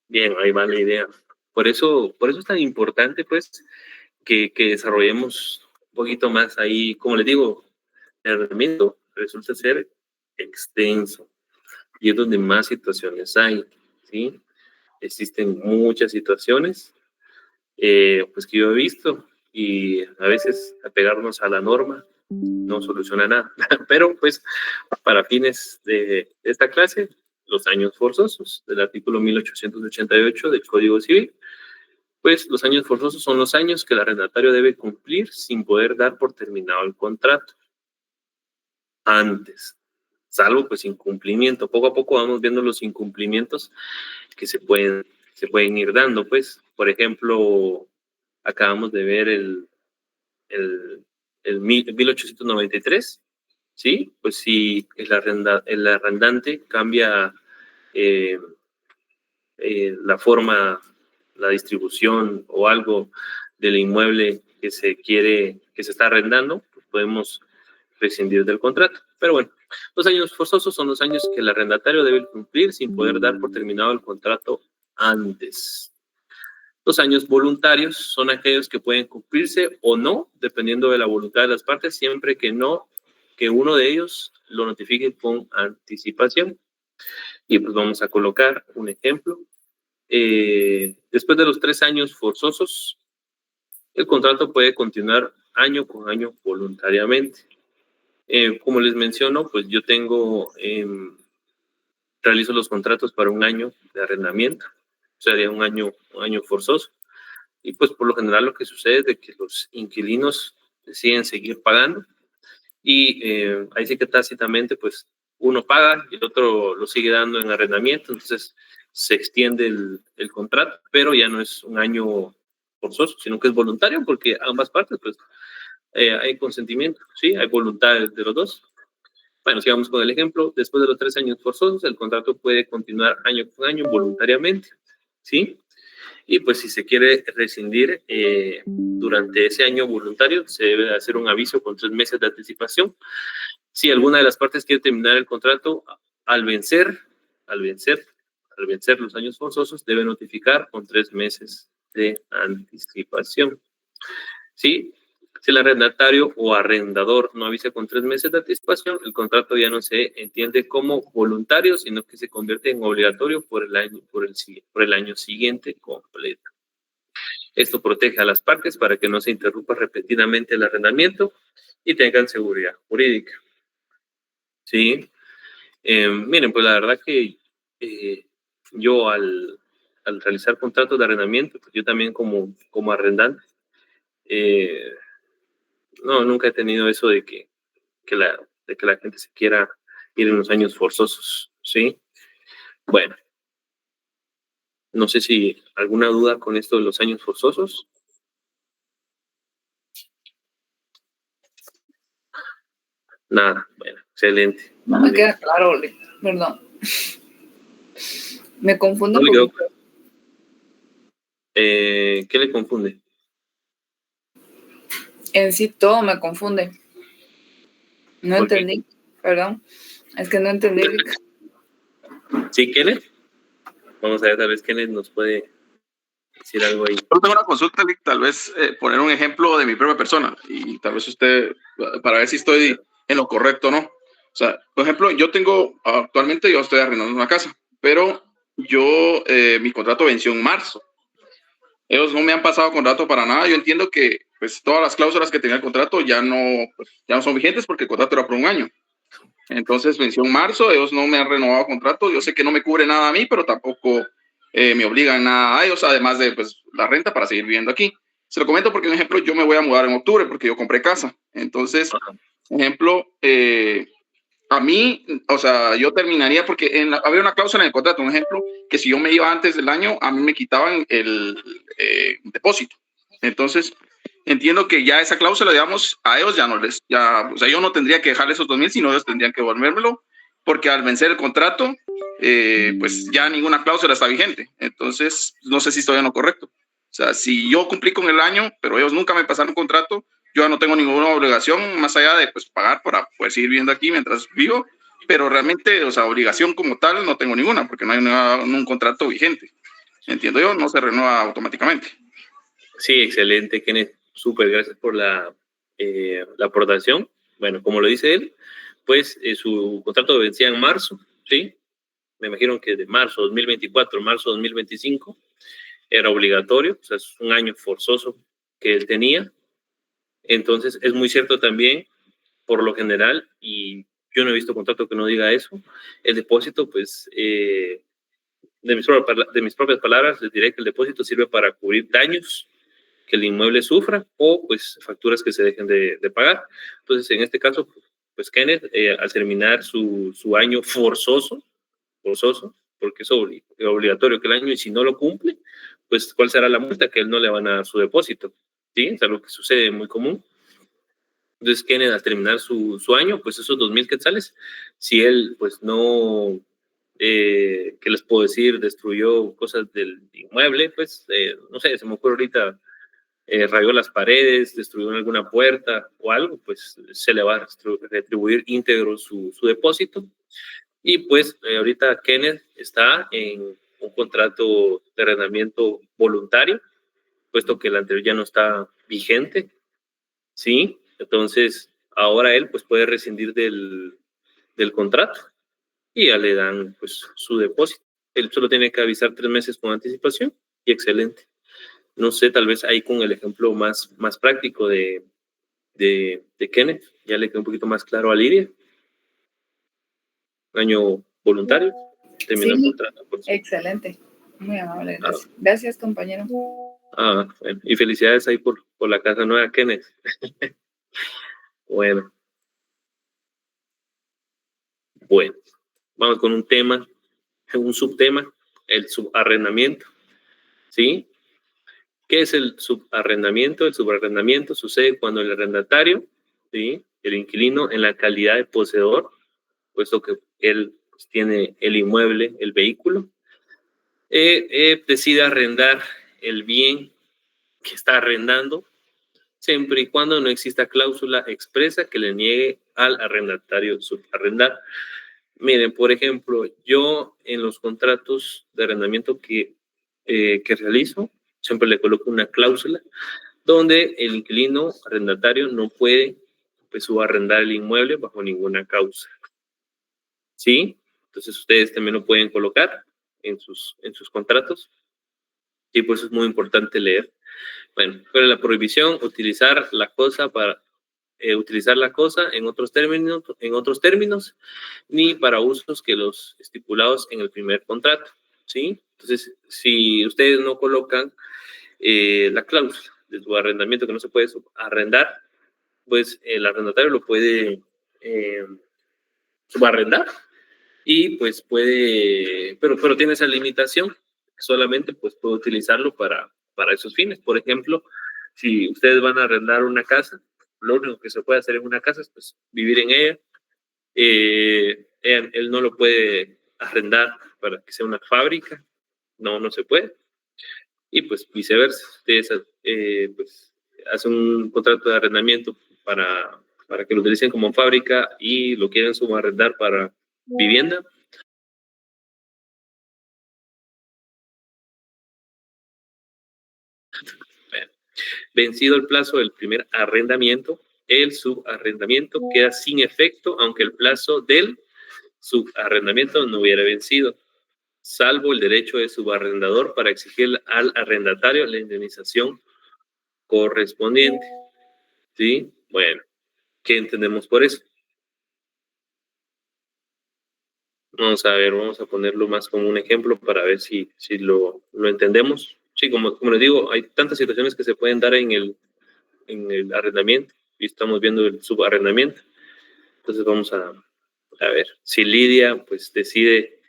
Bien, ahí va la idea. Por eso es tan importante, pues, que desarrollemos un poquito más ahí. Como les digo, el arrendamiento resulta ser extenso y es donde más situaciones hay, ¿sí? Existen muchas situaciones, pues, que yo he visto, y a veces apegarnos a la norma no soluciona nada. Pero, pues, para fines de esta clase, los años forzosos del artículo 1888 del Código Civil, pues los años forzosos son los años que el arrendatario debe cumplir sin poder dar por terminado el contrato antes, salvo pues incumplimiento. Poco a poco vamos viendo los incumplimientos que se pueden ir dando, pues. Por ejemplo, acabamos de ver el 1893, ¿sí? Pues si el arrendante cambia la forma, la distribución o algo del inmueble que se está arrendando, pues podemos rescindir del contrato. Pero bueno, los años forzosos son los años que el arrendatario debe cumplir sin poder dar por terminado el contrato antes. Los años voluntarios son aquellos que pueden cumplirse o no, dependiendo de la voluntad de las partes, siempre que uno de ellos lo notifique con anticipación. Y pues vamos a colocar un ejemplo. Después de los 3 años forzosos, el contrato puede continuar año con año voluntariamente. Como les menciono, pues yo realizo los contratos para un año de arrendamiento, sería un año forzoso, y pues por lo general lo que sucede es de que los inquilinos deciden seguir pagando, y ahí sí que tácitamente pues uno paga y el otro lo sigue dando en arrendamiento, entonces se extiende el contrato, pero ya no es un año forzoso, sino que es voluntario, porque ambas partes pues hay consentimiento, ¿sí? Hay voluntad de los dos. Bueno, sigamos con el ejemplo. Después de los 3 años forzosos, el contrato puede continuar año con año voluntariamente, ¿sí? Y pues si se quiere rescindir durante ese año voluntario, se debe hacer un aviso con 3 meses de anticipación. Si alguna de las partes quiere terminar el contrato al vencer los años forzosos, debe notificar con 3 meses de anticipación, ¿sí? Si el arrendatario o arrendador no avisa con 3 meses de anticipación, el contrato ya no se entiende como voluntario, sino que se convierte en obligatorio por el año siguiente completo. Esto protege a las partes para que no se interrumpa repetidamente el arrendamiento y tengan seguridad jurídica. ¿Sí? Miren, pues la verdad que yo al realizar contratos de arrendamiento, pues yo también como arrendante, no, nunca he tenido eso de que la gente se quiera ir en los años forzosos, ¿sí? Bueno, no sé si alguna duda con esto de los años forzosos. Nada, bueno, excelente. No me queda claro, perdón. Me confundo. No le quedó claro. ¿Qué le confunde? En sí todo me confunde. No ¿Por qué? entendí, perdón. Es que no entendí. ¿Sí, Kenneth? Vamos a ver, tal vez Kenneth nos puede decir algo ahí. Yo tengo una consulta, Vic, tal vez poner un ejemplo de mi propia persona y tal vez usted, para ver si estoy en lo correcto o no. O sea, por ejemplo, actualmente yo estoy arrendando una casa, pero mi contrato venció en marzo. Ellos no me han pasado contrato para nada. Yo entiendo que pues todas las cláusulas que tenía el contrato ya no son vigentes porque el contrato era por un año. Entonces venció en marzo, ellos no me han renovado contrato. Yo sé que no me cubre nada a mí, pero tampoco me obligan nada a ellos, además de pues, la renta para seguir viviendo aquí. Se lo comento porque, por ejemplo, yo me voy a mudar en octubre porque yo compré casa. Entonces, por ejemplo, a mí, o sea, yo terminaría porque había una cláusula en el contrato, un ejemplo, que si yo me iba antes del año, a mí me quitaban el depósito. Entonces, entiendo que ya esa cláusula, digamos, a ellos o sea, yo no tendría que dejarle esos 2,000, sino ellos tendrían que devolvérmelo, porque al vencer el contrato, pues ya ninguna cláusula está vigente. Entonces, no sé si estoy en lo correcto. O sea, si yo cumplí con el año, pero ellos nunca me pasaron un contrato, yo ya no tengo ninguna obligación más allá de pues, pagar para poder seguir viviendo aquí mientras vivo, pero realmente, o sea, obligación como tal no tengo ninguna, porque no hay un contrato vigente. Entiendo yo, no se renueva automáticamente. Sí, excelente, Kenneth. Súper, gracias por la aportación. Bueno, como lo dice él, pues su contrato vencía en marzo, ¿sí? Me imagino que de marzo 2024 a marzo 2025 era obligatorio, o sea, es un año forzoso que él tenía. Entonces, es muy cierto también, por lo general, y yo no he visto contrato que no diga eso, el depósito, pues, de mis propias palabras, les diré que el depósito sirve para cubrir daños que el inmueble sufra o, pues, facturas que se dejen de pagar. Entonces, en este caso, pues, Kenneth, al terminar su año forzoso, porque es obligatorio que el año, y si no lo cumple, pues, ¿cuál será la multa? Que él no le van a dar su depósito, ¿sí? Es algo que sucede muy común. Entonces, Kenneth, al terminar su año, pues esos 2,000 quetzales, si él, pues no, ¿qué les puedo decir? Destruyó cosas del inmueble, pues, no sé, se me ocurre ahorita, rayó las paredes, destruyó alguna puerta o algo, pues se le va a retribuir íntegro su depósito. Y pues ahorita Kenneth está en un contrato de arrendamiento voluntario, puesto que el anterior ya no está vigente, ¿sí? Entonces, ahora él pues puede rescindir del contrato y ya le dan pues su depósito. Él solo tiene que avisar 3 meses con anticipación y excelente. No sé, tal vez ahí con el ejemplo más práctico de Kenneth, ya le quedó un poquito más claro a Lidia. Año voluntario, terminó el contrato. Excelente, muy amable, gracias. Gracias, compañero. Bueno, y felicidades ahí por la casa nueva, Kenneth. Bueno, vamos con un subtema, el subarrendamiento, ¿sí? ¿Qué es el subarrendamiento? El subarrendamiento sucede cuando el arrendatario, ¿sí?, el inquilino, en la calidad de poseedor, puesto que él pues, tiene el inmueble, el vehículo, decide arrendar el bien que está arrendando, siempre y cuando no exista cláusula expresa que le niegue al arrendatario subarrendar. Miren, por ejemplo, yo en los contratos de arrendamiento que realizo, siempre le coloco una cláusula donde el inquilino arrendatario no puede pues, subarrendar el inmueble bajo ninguna causa. ¿Sí? Entonces ustedes también lo pueden colocar en sus contratos. Y por eso es muy importante leer. Bueno, pero la prohibición, utilizar la cosa en otros términos, ni para usos que los estipulados en el primer contrato, ¿sí? Entonces, si ustedes no colocan la cláusula de su arrendamiento que no se puede arrendar, pues el arrendatario lo puede subarrendar y pues puede, pero tiene esa limitación, solamente pues puede utilizarlo para esos fines. Por ejemplo, si ustedes van a arrendar una casa, lo único que se puede hacer en una casa es pues vivir en ella. Él no lo puede arrendar para que sea una fábrica, no se puede. Y pues viceversa, ustedes pues hace un contrato de arrendamiento para que lo utilicen como fábrica y lo quieren subarrendar para vivienda. Vencido el plazo del primer arrendamiento, el subarrendamiento queda sin efecto, aunque el plazo del subarrendamiento no hubiera vencido, salvo el derecho del subarrendador para exigir al arrendatario la indemnización correspondiente. ¿Sí? Bueno, ¿qué entendemos por eso? Vamos a ver, vamos a ponerlo más como un ejemplo para ver si lo entendemos. Sí, como les digo, hay tantas situaciones que se pueden dar en el arrendamiento y estamos viendo el subarrendamiento. Entonces vamos a ver, si Lidia pues decide,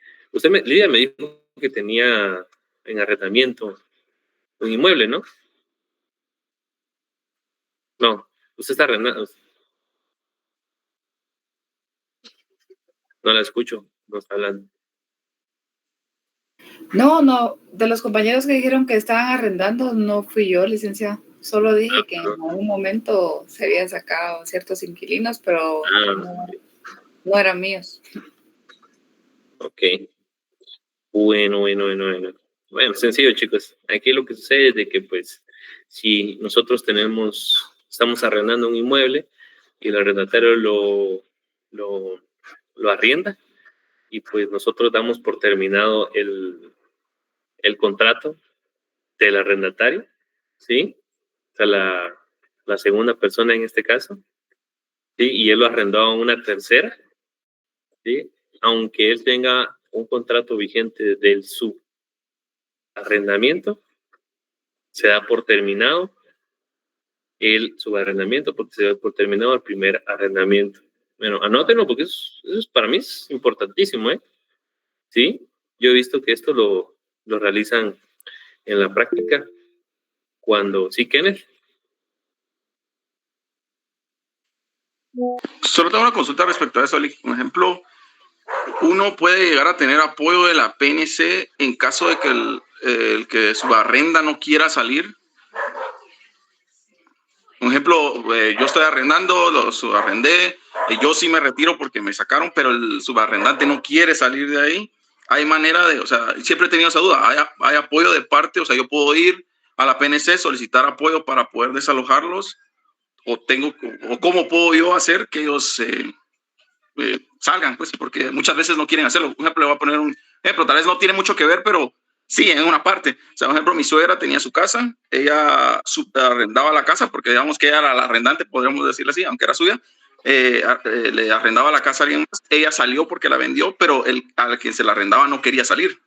Lidia me dijo que tenía en arrendamiento un inmueble, ¿no? No, usted está arrendando. No la escucho, no está hablando. No, de los compañeros que dijeron que estaban arrendando, no fui yo, licenciado. Solo dije que en algún momento se habían sacado ciertos inquilinos, pero no eran míos. Ok. Bueno, sencillo, chicos. Aquí lo que sucede es de que, pues, si nosotros estamos arrendando un inmueble y el arrendatario lo arrienda y pues nosotros damos por terminado el contrato del arrendatario, ¿sí? O sea, la segunda persona en este caso, ¿sí? Y él lo arrendó a una tercera, ¿sí? Aunque él tenga un contrato vigente del subarrendamiento, se da por terminado el subarrendamiento porque se da por terminado el primer arrendamiento. Bueno, anótenlo porque eso para mí es importantísimo, ¿eh? ¿Sí? Yo he visto que esto lo realizan en la práctica cuando... ¿Sí, Kenneth? Solo tengo una consulta respecto a eso, Ali. Por ejemplo, uno puede llegar a tener apoyo de la PNC en caso de que el que subarrenda no quiera salir. Por ejemplo, yo estoy arrendando, lo subarrendé, yo sí me retiro porque me sacaron, pero el subarrendante no quiere salir de ahí. Hay manera de, o sea, siempre he tenido esa duda, hay apoyo de parte, o sea, yo puedo ir a la PNC, solicitar apoyo para poder desalojarlos, o cómo puedo yo hacer que ellos salgan, pues, porque muchas veces no quieren hacerlo. Por ejemplo, le voy a poner un ejemplo, tal vez no tiene mucho que ver, pero sí, en una parte. O sea, por ejemplo, mi suegra tenía su casa, ella arrendaba la casa, porque digamos que ella era la arrendante, podríamos decirle así, aunque era suya, le arrendaba la casa a alguien más. Ella salió porque la vendió, pero al quien se la arrendaba no quería salir.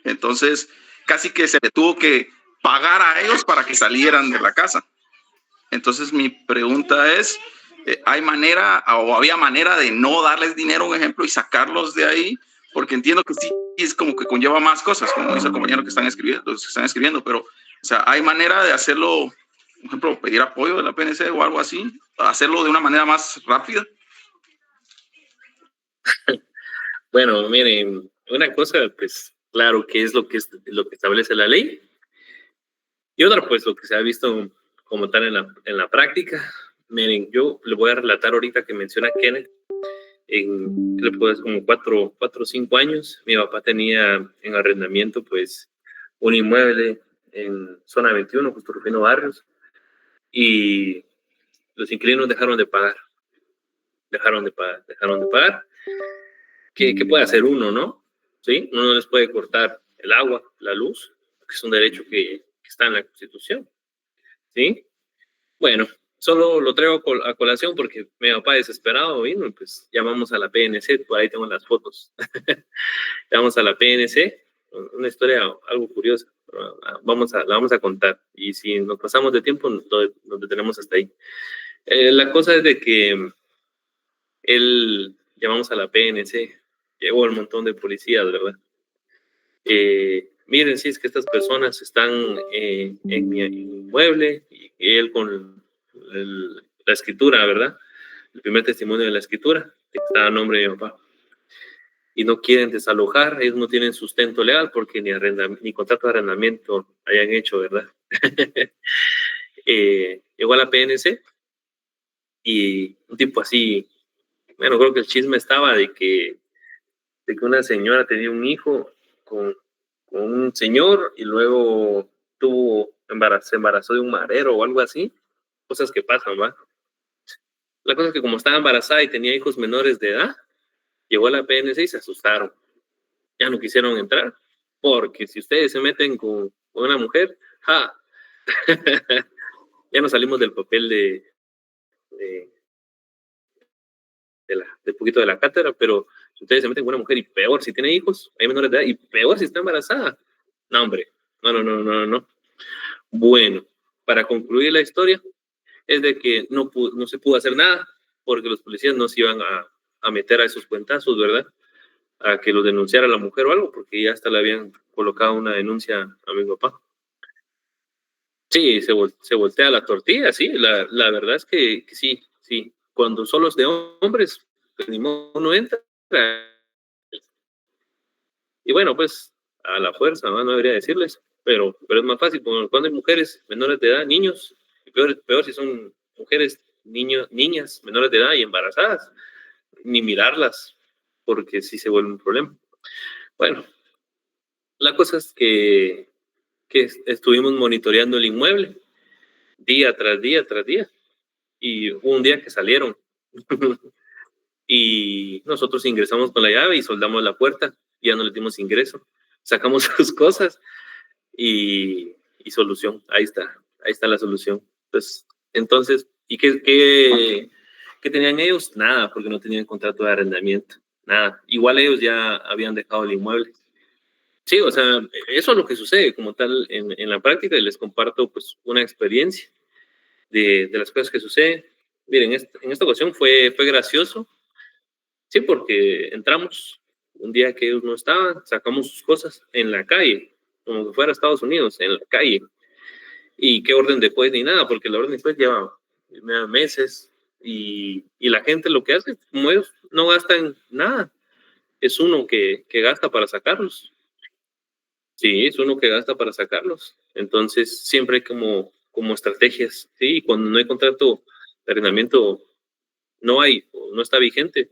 Entonces, casi que se le tuvo que pagar a ellos para que salieran de la casa. Entonces, mi pregunta es, ¿hay manera o había manera de no darles dinero, un ejemplo, y sacarlos de ahí? Porque entiendo que sí es como que conlleva más cosas, como dice el compañero que están escribiendo, pero, o sea, ¿hay manera de hacerlo, por ejemplo, pedir apoyo de la PNC o algo así? ¿Hacerlo de una manera más rápida? Bueno, miren, una cosa, pues, claro, que es lo que establece la ley. Y otra, pues, lo que se ha visto como tal en la práctica. Miren, yo le voy a relatar ahorita que menciona Kenneth. Hace como 4 o 5 años, mi papá tenía en arrendamiento, pues, un inmueble en zona 21, justo Rufino Barrios, y los inquilinos dejaron de pagar. ¿Qué puede hacer uno, no? ¿Sí? Uno no les puede cortar el agua, la luz, que es un derecho que está en la Constitución. ¿Sí? Bueno, solo lo traigo a colación porque mi papá desesperado vino y pues llamamos a la PNC, por ahí tengo las fotos. Llamamos a la PNC, una historia algo curiosa, pero la vamos a contar y si nos pasamos de tiempo nos detenemos hasta ahí. La cosa es de que llamamos a la PNC, llegó un montón de policías, ¿verdad? Miren, si es que estas personas están en mi inmueble y él con la escritura, ¿verdad? El primer testimonio de la escritura, que está a nombre de mi papá. Y no quieren desalojar, ellos no tienen sustento legal porque ni contrato de arrendamiento hayan hecho, ¿verdad? llegó a la PNC y un tipo así, bueno, creo que el chisme estaba de que una señora tenía un hijo con un señor y luego se embarazó de un marero o algo así, cosas que pasan, ¿va? La cosa es que como estaba embarazada y tenía hijos menores de edad, llegó a la PNC y se asustaron. Ya no quisieron entrar, porque si ustedes se meten con una mujer, ¡ja! Ya no salimos del papel de poquito de la cátedra, pero si ustedes se meten con una mujer y peor si tiene hijos, hay menores de edad y peor si está embarazada. No, hombre, no. Bueno, para concluir la historia, es de que no se pudo hacer nada porque los policías no se iban a meter a esos cuentazos, ¿verdad? A que lo denunciara la mujer o algo, porque ya hasta le habían colocado una denuncia a mi papá. Sí, se voltea la tortilla, sí, la verdad es que sí. Cuando solo es de hombres, pues ni modo no entra. Y bueno, pues a la fuerza, no debería decirles, pero es más fácil cuando hay mujeres menores de edad, niños, y peor si son mujeres, niñas menores de edad y embarazadas, ni mirarlas, porque sí se vuelve un problema. Bueno, la cosa es que estuvimos monitoreando el inmueble día tras día, y hubo un día que salieron y nosotros ingresamos con la llave y soldamos la puerta, y ya no le dimos ingreso, sacamos sus cosas y solución, ahí está la solución. Pues, entonces, ¿y qué tenían ellos? Nada, porque no tenían contrato de arrendamiento, nada. Igual ellos ya habían dejado el inmueble. Sí, o sea, eso es lo que sucede como tal en la práctica, y les comparto pues una experiencia de las cosas que suceden. Miren, en esta ocasión fue gracioso, sí, porque entramos un día que ellos no estaban, sacamos sus cosas en la calle, como que fuera Estados Unidos, en la calle. Y qué orden de juez ni nada, porque la orden de juez lleva meses, y la gente lo que hace, como ellos no gastan nada, es uno que gasta para sacarlos. Sí, es uno que gasta para sacarlos. Entonces, siempre hay como estrategias, ¿sí? Y cuando no hay contrato de arrendamiento, no hay, o no está vigente,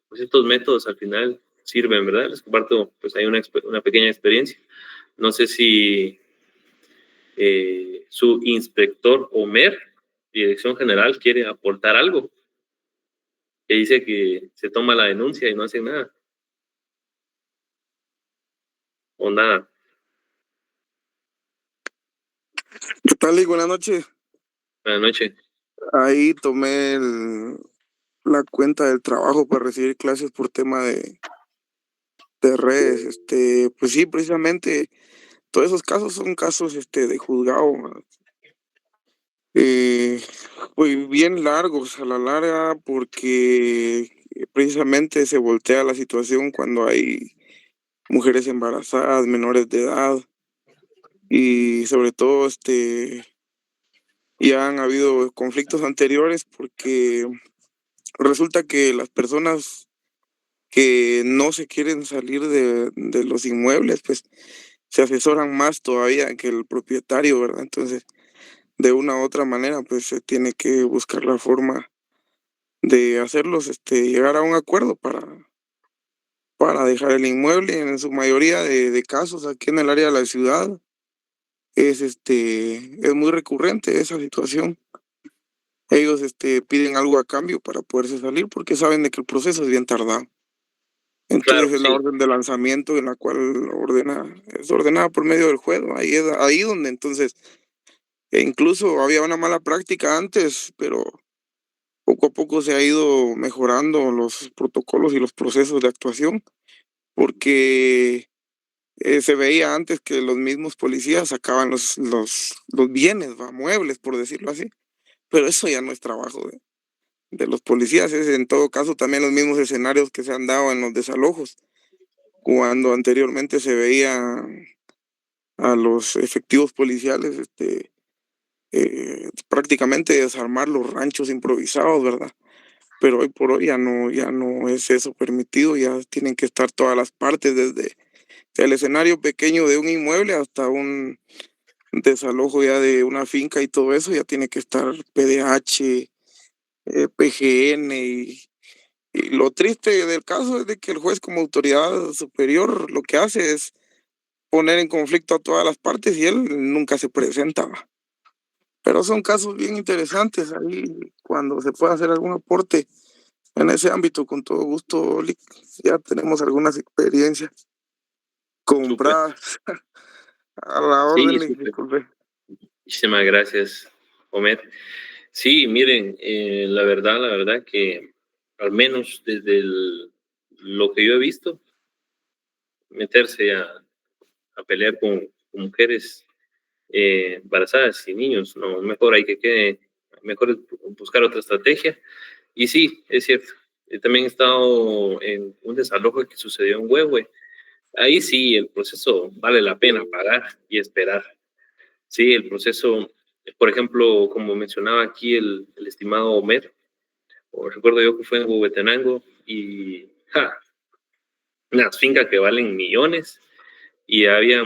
pues estos métodos al final sirven, ¿verdad? Les comparto, pues hay una pequeña experiencia. No sé si su inspector Omer, Dirección General, quiere aportar algo, que dice que se toma la denuncia y no hace nada. O nada. ¿Qué tal, y buenas noches? Buenas noches. Ahí tomé la cuenta del trabajo para recibir clases por tema de redes. Pues sí, precisamente todos esos casos son casos de juzgado, pues bien largos a la larga, porque precisamente se voltea la situación cuando hay mujeres embarazadas, menores de edad, y sobre todo ya han habido conflictos anteriores, porque resulta que las personas que no se quieren salir de los inmuebles, pues se asesoran más todavía que el propietario, ¿verdad? Entonces, de una u otra manera, pues se tiene que buscar la forma de hacerlos llegar a un acuerdo para dejar el inmueble. En su mayoría de casos aquí en el área de la ciudad es muy recurrente esa situación. Ellos piden algo a cambio para poderse salir, porque saben de que el proceso es bien tardado. Entonces Claro, es la sí. orden de lanzamiento en la cual es ordenada por medio del juez, ¿no? Ahí donde entonces, incluso había una mala práctica antes, pero poco a poco se ha ido mejorando los protocolos y los procesos de actuación, porque se veía antes que los mismos policías sacaban los bienes, muebles, por decirlo así, pero eso ya no es trabajo de los policías, es en todo caso también los mismos escenarios que se han dado en los desalojos, cuando anteriormente se veía a los efectivos policiales prácticamente desarmar los ranchos improvisados, ¿verdad? Pero hoy por hoy ya no es eso permitido, ya tienen que estar todas las partes, desde el escenario pequeño de un inmueble hasta un desalojo ya de una finca y todo eso, ya tiene que estar PDH, PGN y lo triste del caso es de que el juez como autoridad superior lo que hace es poner en conflicto a todas las partes y él nunca se presenta. Pero son casos bien interesantes ahí cuando se puede hacer algún aporte en ese ámbito, con todo gusto, Lick. Ya tenemos algunas experiencias compradas a la Sí, orden, Lick, súper. disculpe. Muchísimas gracias, Homer. Sí, miren, la verdad que al menos desde lo que yo he visto, meterse a pelear con mujeres embarazadas y niños, no, mejor hay que quede, mejor es buscar otra estrategia. Y sí, es cierto, también he estado en un desalojo que sucedió en Huehue. Ahí sí, el proceso vale la pena pagar y esperar. Sí, el proceso, por ejemplo, como mencionaba aquí el estimado Homer, o recuerdo yo que fue en Huehuetenango y unas fincas que valen millones y había,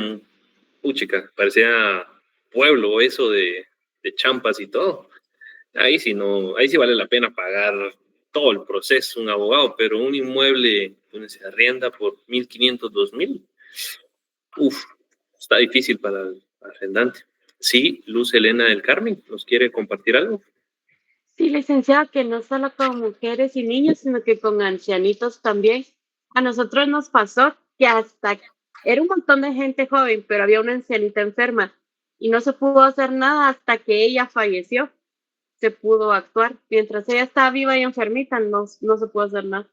puchica, parecía pueblo eso de champas y todo. Ahí sí no, ahí sí vale la pena pagar todo el proceso, un abogado, pero un inmueble donde se arrienda por 1.500, 2.000, está difícil para el arrendante. Sí, Luz Helena del Carmen, ¿nos quiere compartir algo? Sí, licenciada, que no solo con mujeres y niños, sino que con ancianitos también. A nosotros nos pasó que hasta era un montón de gente joven, pero había una ancianita enferma y no se pudo hacer nada hasta que ella falleció. Se pudo actuar. Mientras ella estaba viva y enfermita, no se pudo hacer nada.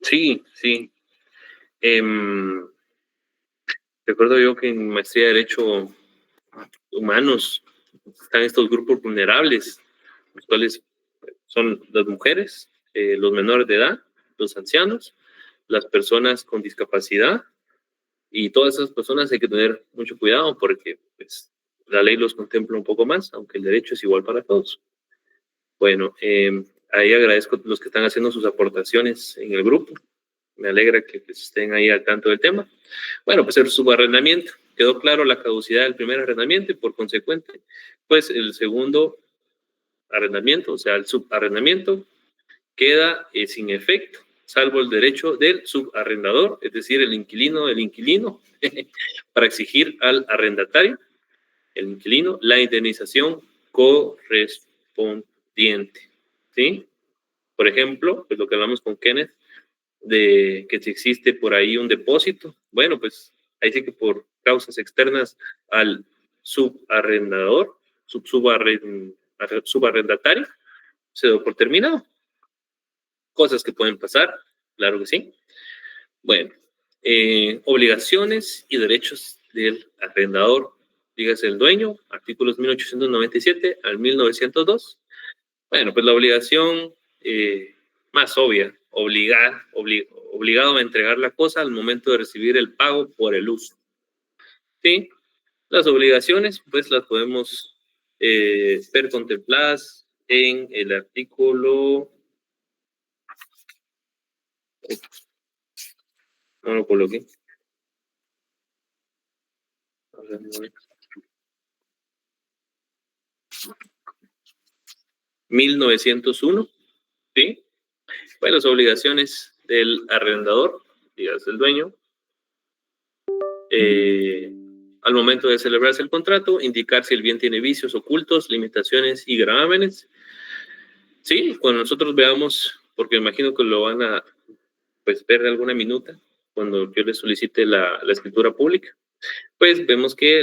Sí. Recuerdo yo que en maestría de Derecho Humanos están estos grupos vulnerables, los cuales son las mujeres, los menores de edad, los ancianos, las personas con discapacidad, y todas esas personas hay que tener mucho cuidado porque pues, la ley los contempla un poco más, aunque el derecho es igual para todos. Bueno, ahí agradezco a los que están haciendo sus aportaciones en el grupo. Me alegra que pues, estén ahí al tanto del tema. Bueno, pues el subarrendamiento. Quedó claro la caducidad del primer arrendamiento y por consecuente, pues el segundo arrendamiento, o sea, el subarrendamiento, queda sin efecto, salvo el derecho del subarrendador, es decir, el inquilino, para exigir al arrendatario, el inquilino, la indemnización correspondiente. ¿Sí? Por ejemplo, pues lo que hablamos con Kenneth, de que si existe por ahí un depósito, bueno, pues ahí sí que por causas externas al subarrendador, subarrendatario, se da por terminado. Cosas que pueden pasar, claro que sí. Bueno, obligaciones y derechos del arrendador, dígase el dueño, artículos 1897 al 1902. Bueno, pues la obligación más obvia, obligado a entregar la cosa al momento de recibir el pago por el uso. ¿Sí? Las obligaciones, pues las podemos ver contempladas en el artículo... No lo coloqué. 1901, ¿sí? Pues las obligaciones del arrendador, dígase el dueño, al momento de celebrarse el contrato, indicar si el bien tiene vicios ocultos, limitaciones y gravámenes. Sí, cuando nosotros veamos, porque imagino que lo van a pues, ver alguna minuta, cuando yo les solicite la escritura pública, pues vemos que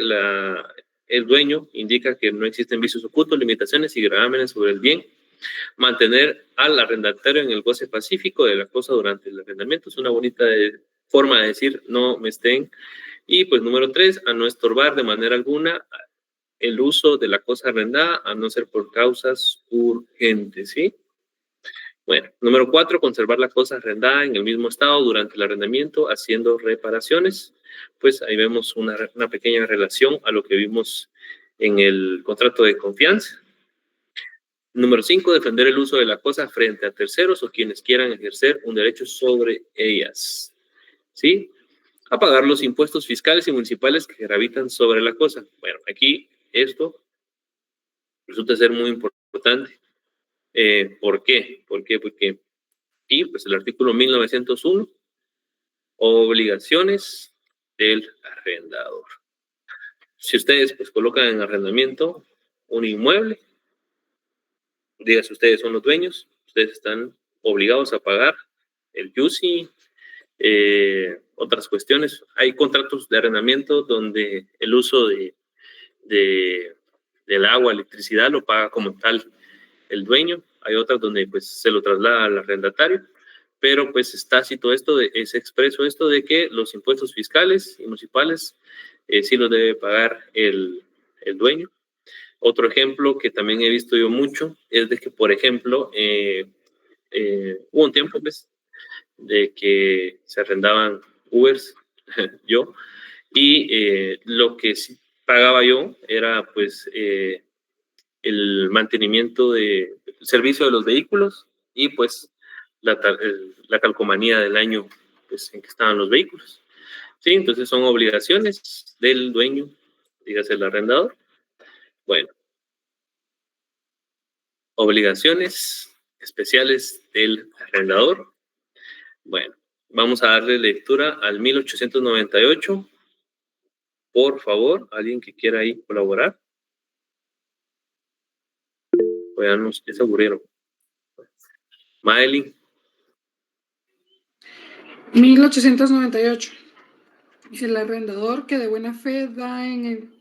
el dueño indica que no existen vicios ocultos, limitaciones y gravámenes sobre el bien. Mantener al arrendatario en el goce pacífico de la cosa durante el arrendamiento es una bonita forma de decir no me estén. Y pues número 3, a no estorbar de manera alguna el uso de la cosa arrendada, a no ser por causas urgentes, ¿sí? Bueno, número 4, conservar la cosa arrendada en el mismo estado durante el arrendamiento, haciendo reparaciones. Pues ahí vemos una pequeña relación a lo que vimos en el contrato de confianza. Número 5, defender el uso de la cosa frente a terceros o quienes quieran ejercer un derecho sobre ellas. ¿Sí? a pagar los impuestos fiscales y municipales que gravitan sobre la cosa. Bueno, aquí esto resulta ser muy importante. ¿Por qué? Porque aquí, pues el artículo 1901, obligaciones del arrendador. Si ustedes pues colocan en arrendamiento un inmueble, dígase ustedes son los dueños, ustedes están obligados a pagar el YUSI, otras cuestiones. Hay contratos de arrendamiento donde el uso del agua, electricidad, lo paga como tal el dueño. Hay otras donde pues se lo traslada al arrendatario, pero pues está cito esto, es expreso esto de que los impuestos fiscales y municipales sí los debe pagar el dueño. Otro ejemplo que también he visto yo mucho es de que, por ejemplo, hubo un tiempo pues, de que se arrendaban Ubers, yo, y lo que sí pagaba yo era pues el mantenimiento del servicio de los vehículos y pues la calcomanía del año pues, en que estaban los vehículos. Sí, entonces son obligaciones del dueño, dígase el arrendador. Bueno, obligaciones especiales del arrendador. Bueno, vamos a darle lectura al 1898. Por favor, alguien que quiera ahí colaborar. Pues ya se aburrieron. Madeline. 1898. El arrendador que de buena fe da en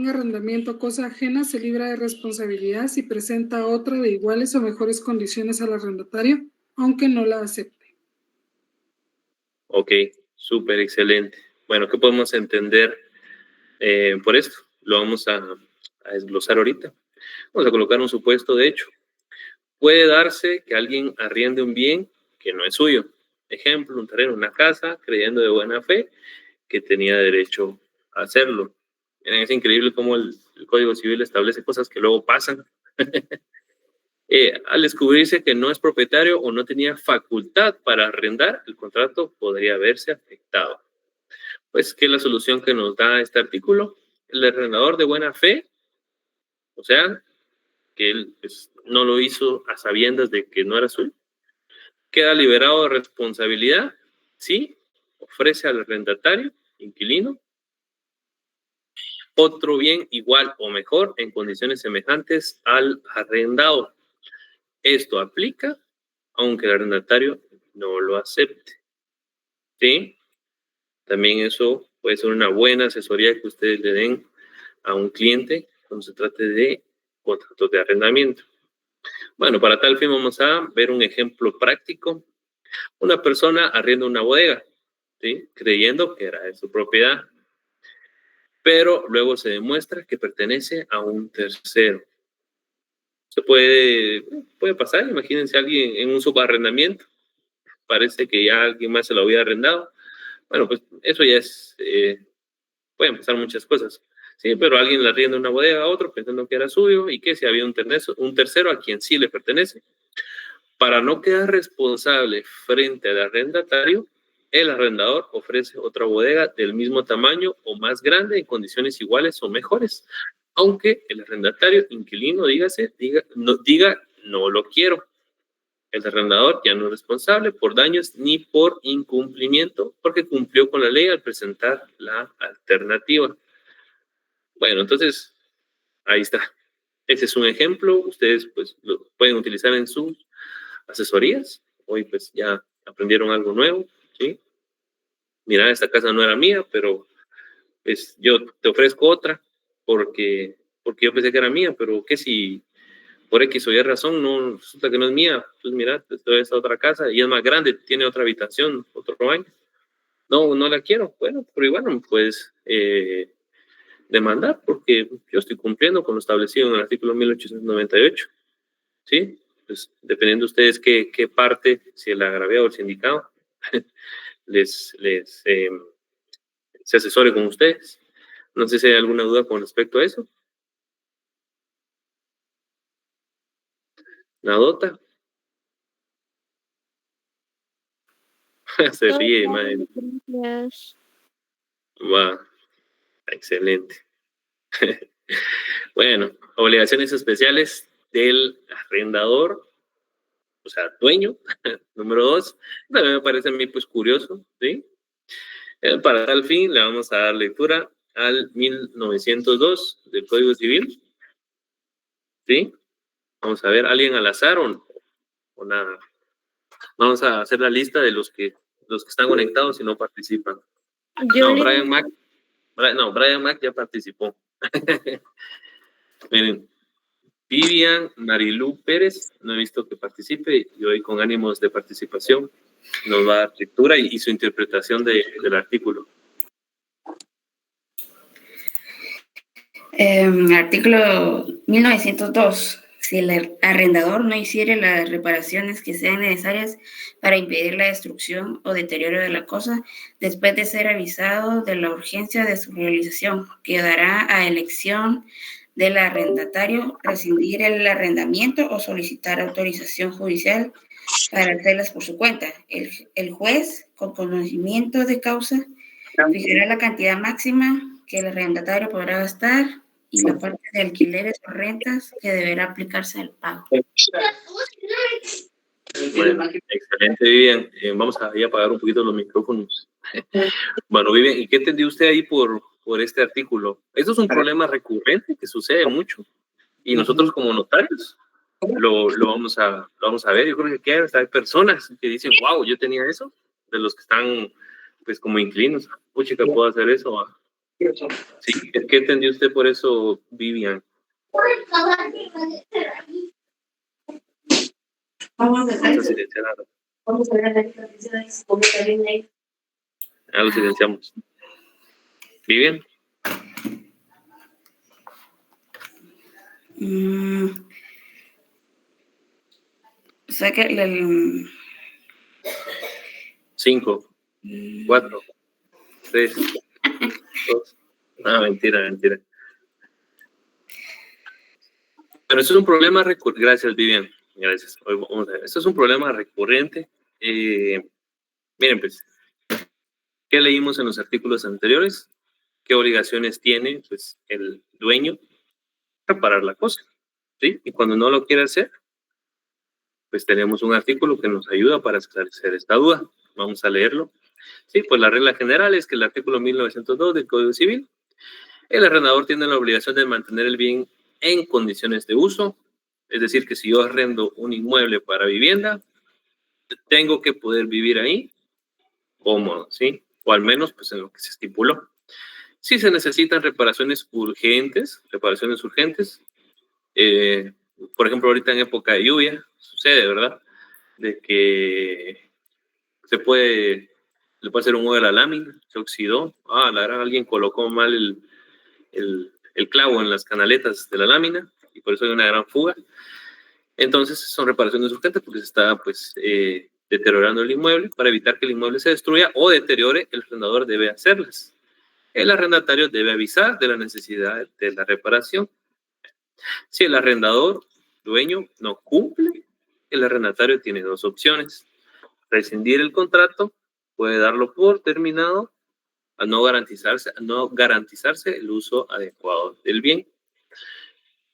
arrendamiento cosa ajena se libra de responsabilidad si presenta otra de iguales o mejores condiciones al arrendatario, aunque no la acepte. Ok, súper excelente. Bueno, ¿qué podemos entender por esto? Lo vamos a desglosar ahorita. Vamos a colocar un supuesto de hecho. Puede darse que alguien arriende un bien que no es suyo. Ejemplo, un terreno, una casa, creyendo de buena fe que tenía derecho a hacerlo. Miren, es increíble cómo el Código Civil establece cosas que luego pasan. Al descubrirse que no es propietario o no tenía facultad para arrendar, el contrato podría verse afectado. Pues, ¿qué es la solución que nos da este artículo? El arrendador de buena fe, o sea, que él pues, no lo hizo a sabiendas de que no era suyo, queda liberado de responsabilidad, ¿sí? Ofrece al arrendatario, inquilino, otro bien igual o mejor en condiciones semejantes al arrendado. Esto aplica aunque el arrendatario no lo acepte. ¿Sí? También eso puede ser una buena asesoría que ustedes le den a un cliente cuando se trate de contratos de arrendamiento. Bueno, para tal fin vamos a ver un ejemplo práctico. Una persona arrienda una bodega, ¿sí? Creyendo que era de su propiedad, pero luego se demuestra que pertenece a un tercero. Se puede pasar, imagínense a alguien en un subarrendamiento, parece que ya alguien más se lo había arrendado. Bueno, pues eso ya es, pueden pasar muchas cosas. Sí, pero alguien le arrienda una bodega a otro pensando que era suyo y que si había un tercero a quien sí le pertenece. Para no quedar responsable frente al arrendatario, el arrendador ofrece otra bodega del mismo tamaño o más grande en condiciones iguales o mejores, aunque el arrendatario inquilino diga no lo quiero. El arrendador ya no es responsable por daños ni por incumplimiento porque cumplió con la ley al presentar la alternativa. Bueno, entonces, ahí está. Ese es un ejemplo. Ustedes pues lo pueden utilizar en sus asesorías. Hoy pues ya aprendieron algo nuevo, ¿sí? Mira, esta casa no era mía, pero pues yo te ofrezco otra porque yo pensé que era mía, pero ¿qué si por X o Y razón no resulta que no es mía? Pues mira, te doy esta otra casa y es más grande, tiene otra habitación, otro baño. No la quiero. Bueno, pero igual no me puedes demandar porque yo estoy cumpliendo con lo establecido en el artículo 1898. ¿Sí? Pues dependiendo de ustedes qué parte, si el agraviado o el sindicado, se asesore con ustedes. No sé si hay alguna duda con respecto a eso. ¿Nadota? Se ríe, madre. Gracias. Va, excelente. Bueno, obligaciones especiales del arrendador, o sea, dueño. Número 2, también me parece a mí pues curioso, ¿sí? Para tal fin le vamos a dar lectura al 1902 del Código Civil, ¿sí? Vamos a ver, ¿alguien al azar o nada? Vamos a hacer la lista de los que están conectados y no participan. Yo No, le- Brian Mac ya participó. Miren, Vivian Marilú Pérez, no he visto que participe, y hoy con ánimos de participación nos va a dar lectura y su interpretación del artículo. Artículo 1902. Si el arrendador no hiciere las reparaciones que sean necesarias para impedir la destrucción o deterioro de la cosa, después de ser avisado de la urgencia de su realización, quedará a elección del arrendatario rescindir el arrendamiento o solicitar autorización judicial para hacerlas por su cuenta. El juez, con conocimiento de causa, fijará la cantidad máxima que el arrendatario podrá gastar y la parte de alquileres o rentas que deberá aplicarse al pago. Bueno, excelente, Vivian. Vamos a apagar un poquito los micrófonos. Bueno, Vivian, ¿y qué entendió usted ahí por este artículo? Esto es un problema recurrente que sucede mucho y nosotros como notarios lo vamos a ver. Yo creo que hay personas que dicen, wow, yo tenía eso, de los que están pues como inquilinos. Pucha, que puedo hacer eso, ¿va? Sí, ¿qué entendió usted por eso, Vivian? Vamos a Lo silenciamos. ¿Vivian? O sea que el 5, 4, 3, 2. Ah, mentira. Pero eso es un problema recurrente. Gracias, Vivian. Gracias. Vamos a ver. Esto es un problema recurrente. Miren, pues, ¿qué leímos en los artículos anteriores? ¿Qué obligaciones tiene pues, el dueño para reparar la cosa? ¿Sí? Y cuando no lo quiere hacer, pues tenemos un artículo que nos ayuda para esclarecer esta duda. Vamos a leerlo. Sí, pues la regla general es que el artículo 1902 del Código Civil, el arrendador tiene la obligación de mantener el bien en condiciones de uso, es decir, que si yo arrendo un inmueble para vivienda, tengo que poder vivir ahí cómodo, ¿sí? O al menos, pues, en lo que se estipuló. Si se necesitan reparaciones urgentes, por ejemplo, ahorita en época de lluvia, sucede, ¿verdad? De que le puede hacer un hoyo a la lámina, se oxidó, la verdad, alguien colocó mal el clavo en las canaletas de la lámina y por eso hay una gran fuga. Entonces son reparaciones urgentes porque se está pues deteriorando el inmueble. Para evitar que el inmueble se destruya o deteriore, el arrendador debe hacerlas. El arrendatario debe avisar de la necesidad de la reparación. Si el arrendador, dueño, no cumple, el arrendatario tiene dos opciones: rescindir el contrato, puede darlo por terminado a no garantizarse el uso adecuado del bien.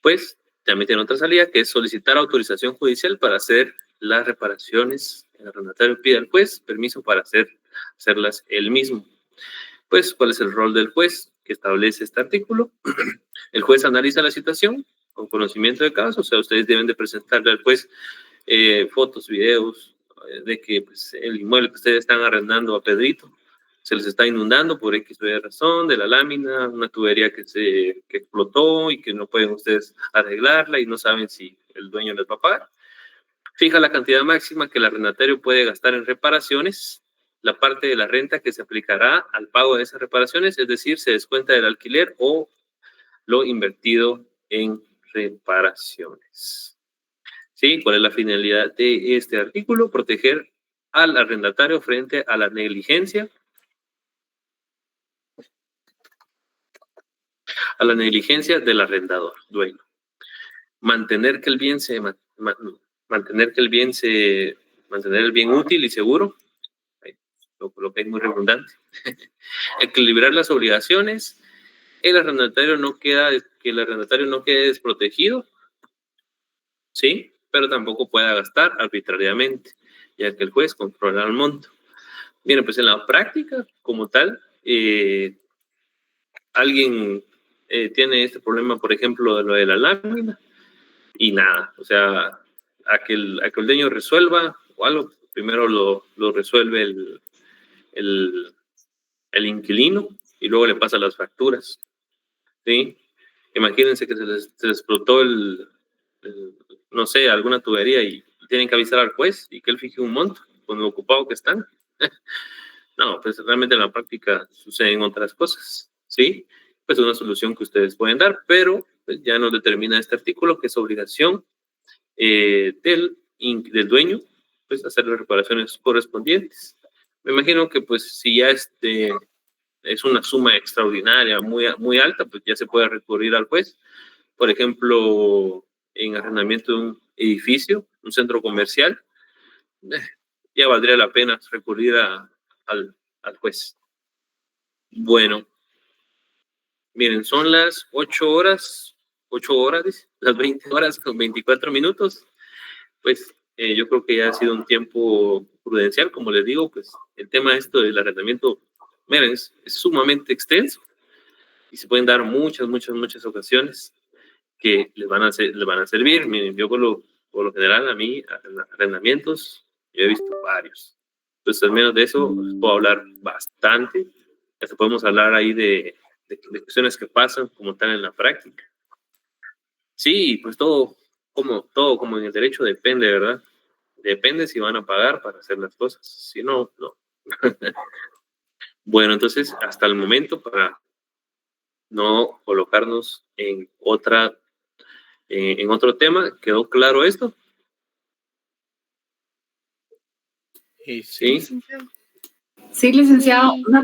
Pues también tiene otra salida, que es solicitar autorización judicial para hacer las reparaciones. El arrendatario pide al juez permiso para hacerlas él mismo. Pues, ¿cuál es el rol del juez que establece este artículo? El juez analiza la situación con conocimiento de caso, o sea, ustedes deben de presentarle al juez fotos, videos de que pues, el inmueble que ustedes están arrendando a Pedrito se les está inundando por X o Y razón, de la lámina, una tubería que explotó y que no pueden ustedes arreglarla y no saben si el dueño les va a pagar. Fija la cantidad máxima que el arrendatario puede gastar en reparaciones, la parte de la renta que se aplicará al pago de esas reparaciones, es decir, se descuenta del alquiler o lo invertido en reparaciones. ¿Sí? ¿Cuál es la finalidad de este artículo? Proteger al arrendatario frente a la negligencia del arrendador, dueño. Mantener el bien útil y seguro. lo coloqué muy redundante. Equilibrar las obligaciones, que el arrendatario no quede desprotegido, ¿sí? Pero tampoco pueda gastar arbitrariamente, ya que el juez controla el monto. Bien, pues en la práctica, como tal, alguien tiene este problema, por ejemplo, de lo de la lámina, y nada, o sea, a que el dueño resuelva o algo, primero lo resuelve el inquilino y luego le pasa las facturas, ¿sí? Imagínense que se les explotó no sé, alguna tubería y tienen que avisar al juez y que él fije un monto con lo ocupado que están. No, pues realmente en la práctica suceden otras cosas, ¿sí? Pues una solución que ustedes pueden dar, pero pues, ya nos determina este artículo que es obligación del dueño, pues hacer las reparaciones correspondientes. Me imagino que pues si ya es una suma extraordinaria, muy, muy alta, pues ya se puede recurrir al juez. Por ejemplo, en arrendamiento de un edificio, un centro comercial, ya valdría la pena recurrir al juez. Bueno, miren, son las 8 horas, las 20 horas con 24 minutos. Pues yo creo que ya ha sido un tiempo prudencial, como les digo, pues el tema esto del arrendamiento, miren, es sumamente extenso y se pueden dar muchas ocasiones que les van a servir. Miren, yo por lo general a mí, arrendamientos, yo he visto varios. Pues al menos de eso puedo hablar bastante. Hasta podemos hablar ahí de cuestiones que pasan como tal en la práctica. Sí, pues todo como en el derecho depende, ¿verdad? Depende si van a pagar para hacer las cosas. Si no, no. Bueno, entonces, hasta el momento, para no colocarnos en otro tema, ¿quedó claro esto? Sí. Sí, licenciado. Una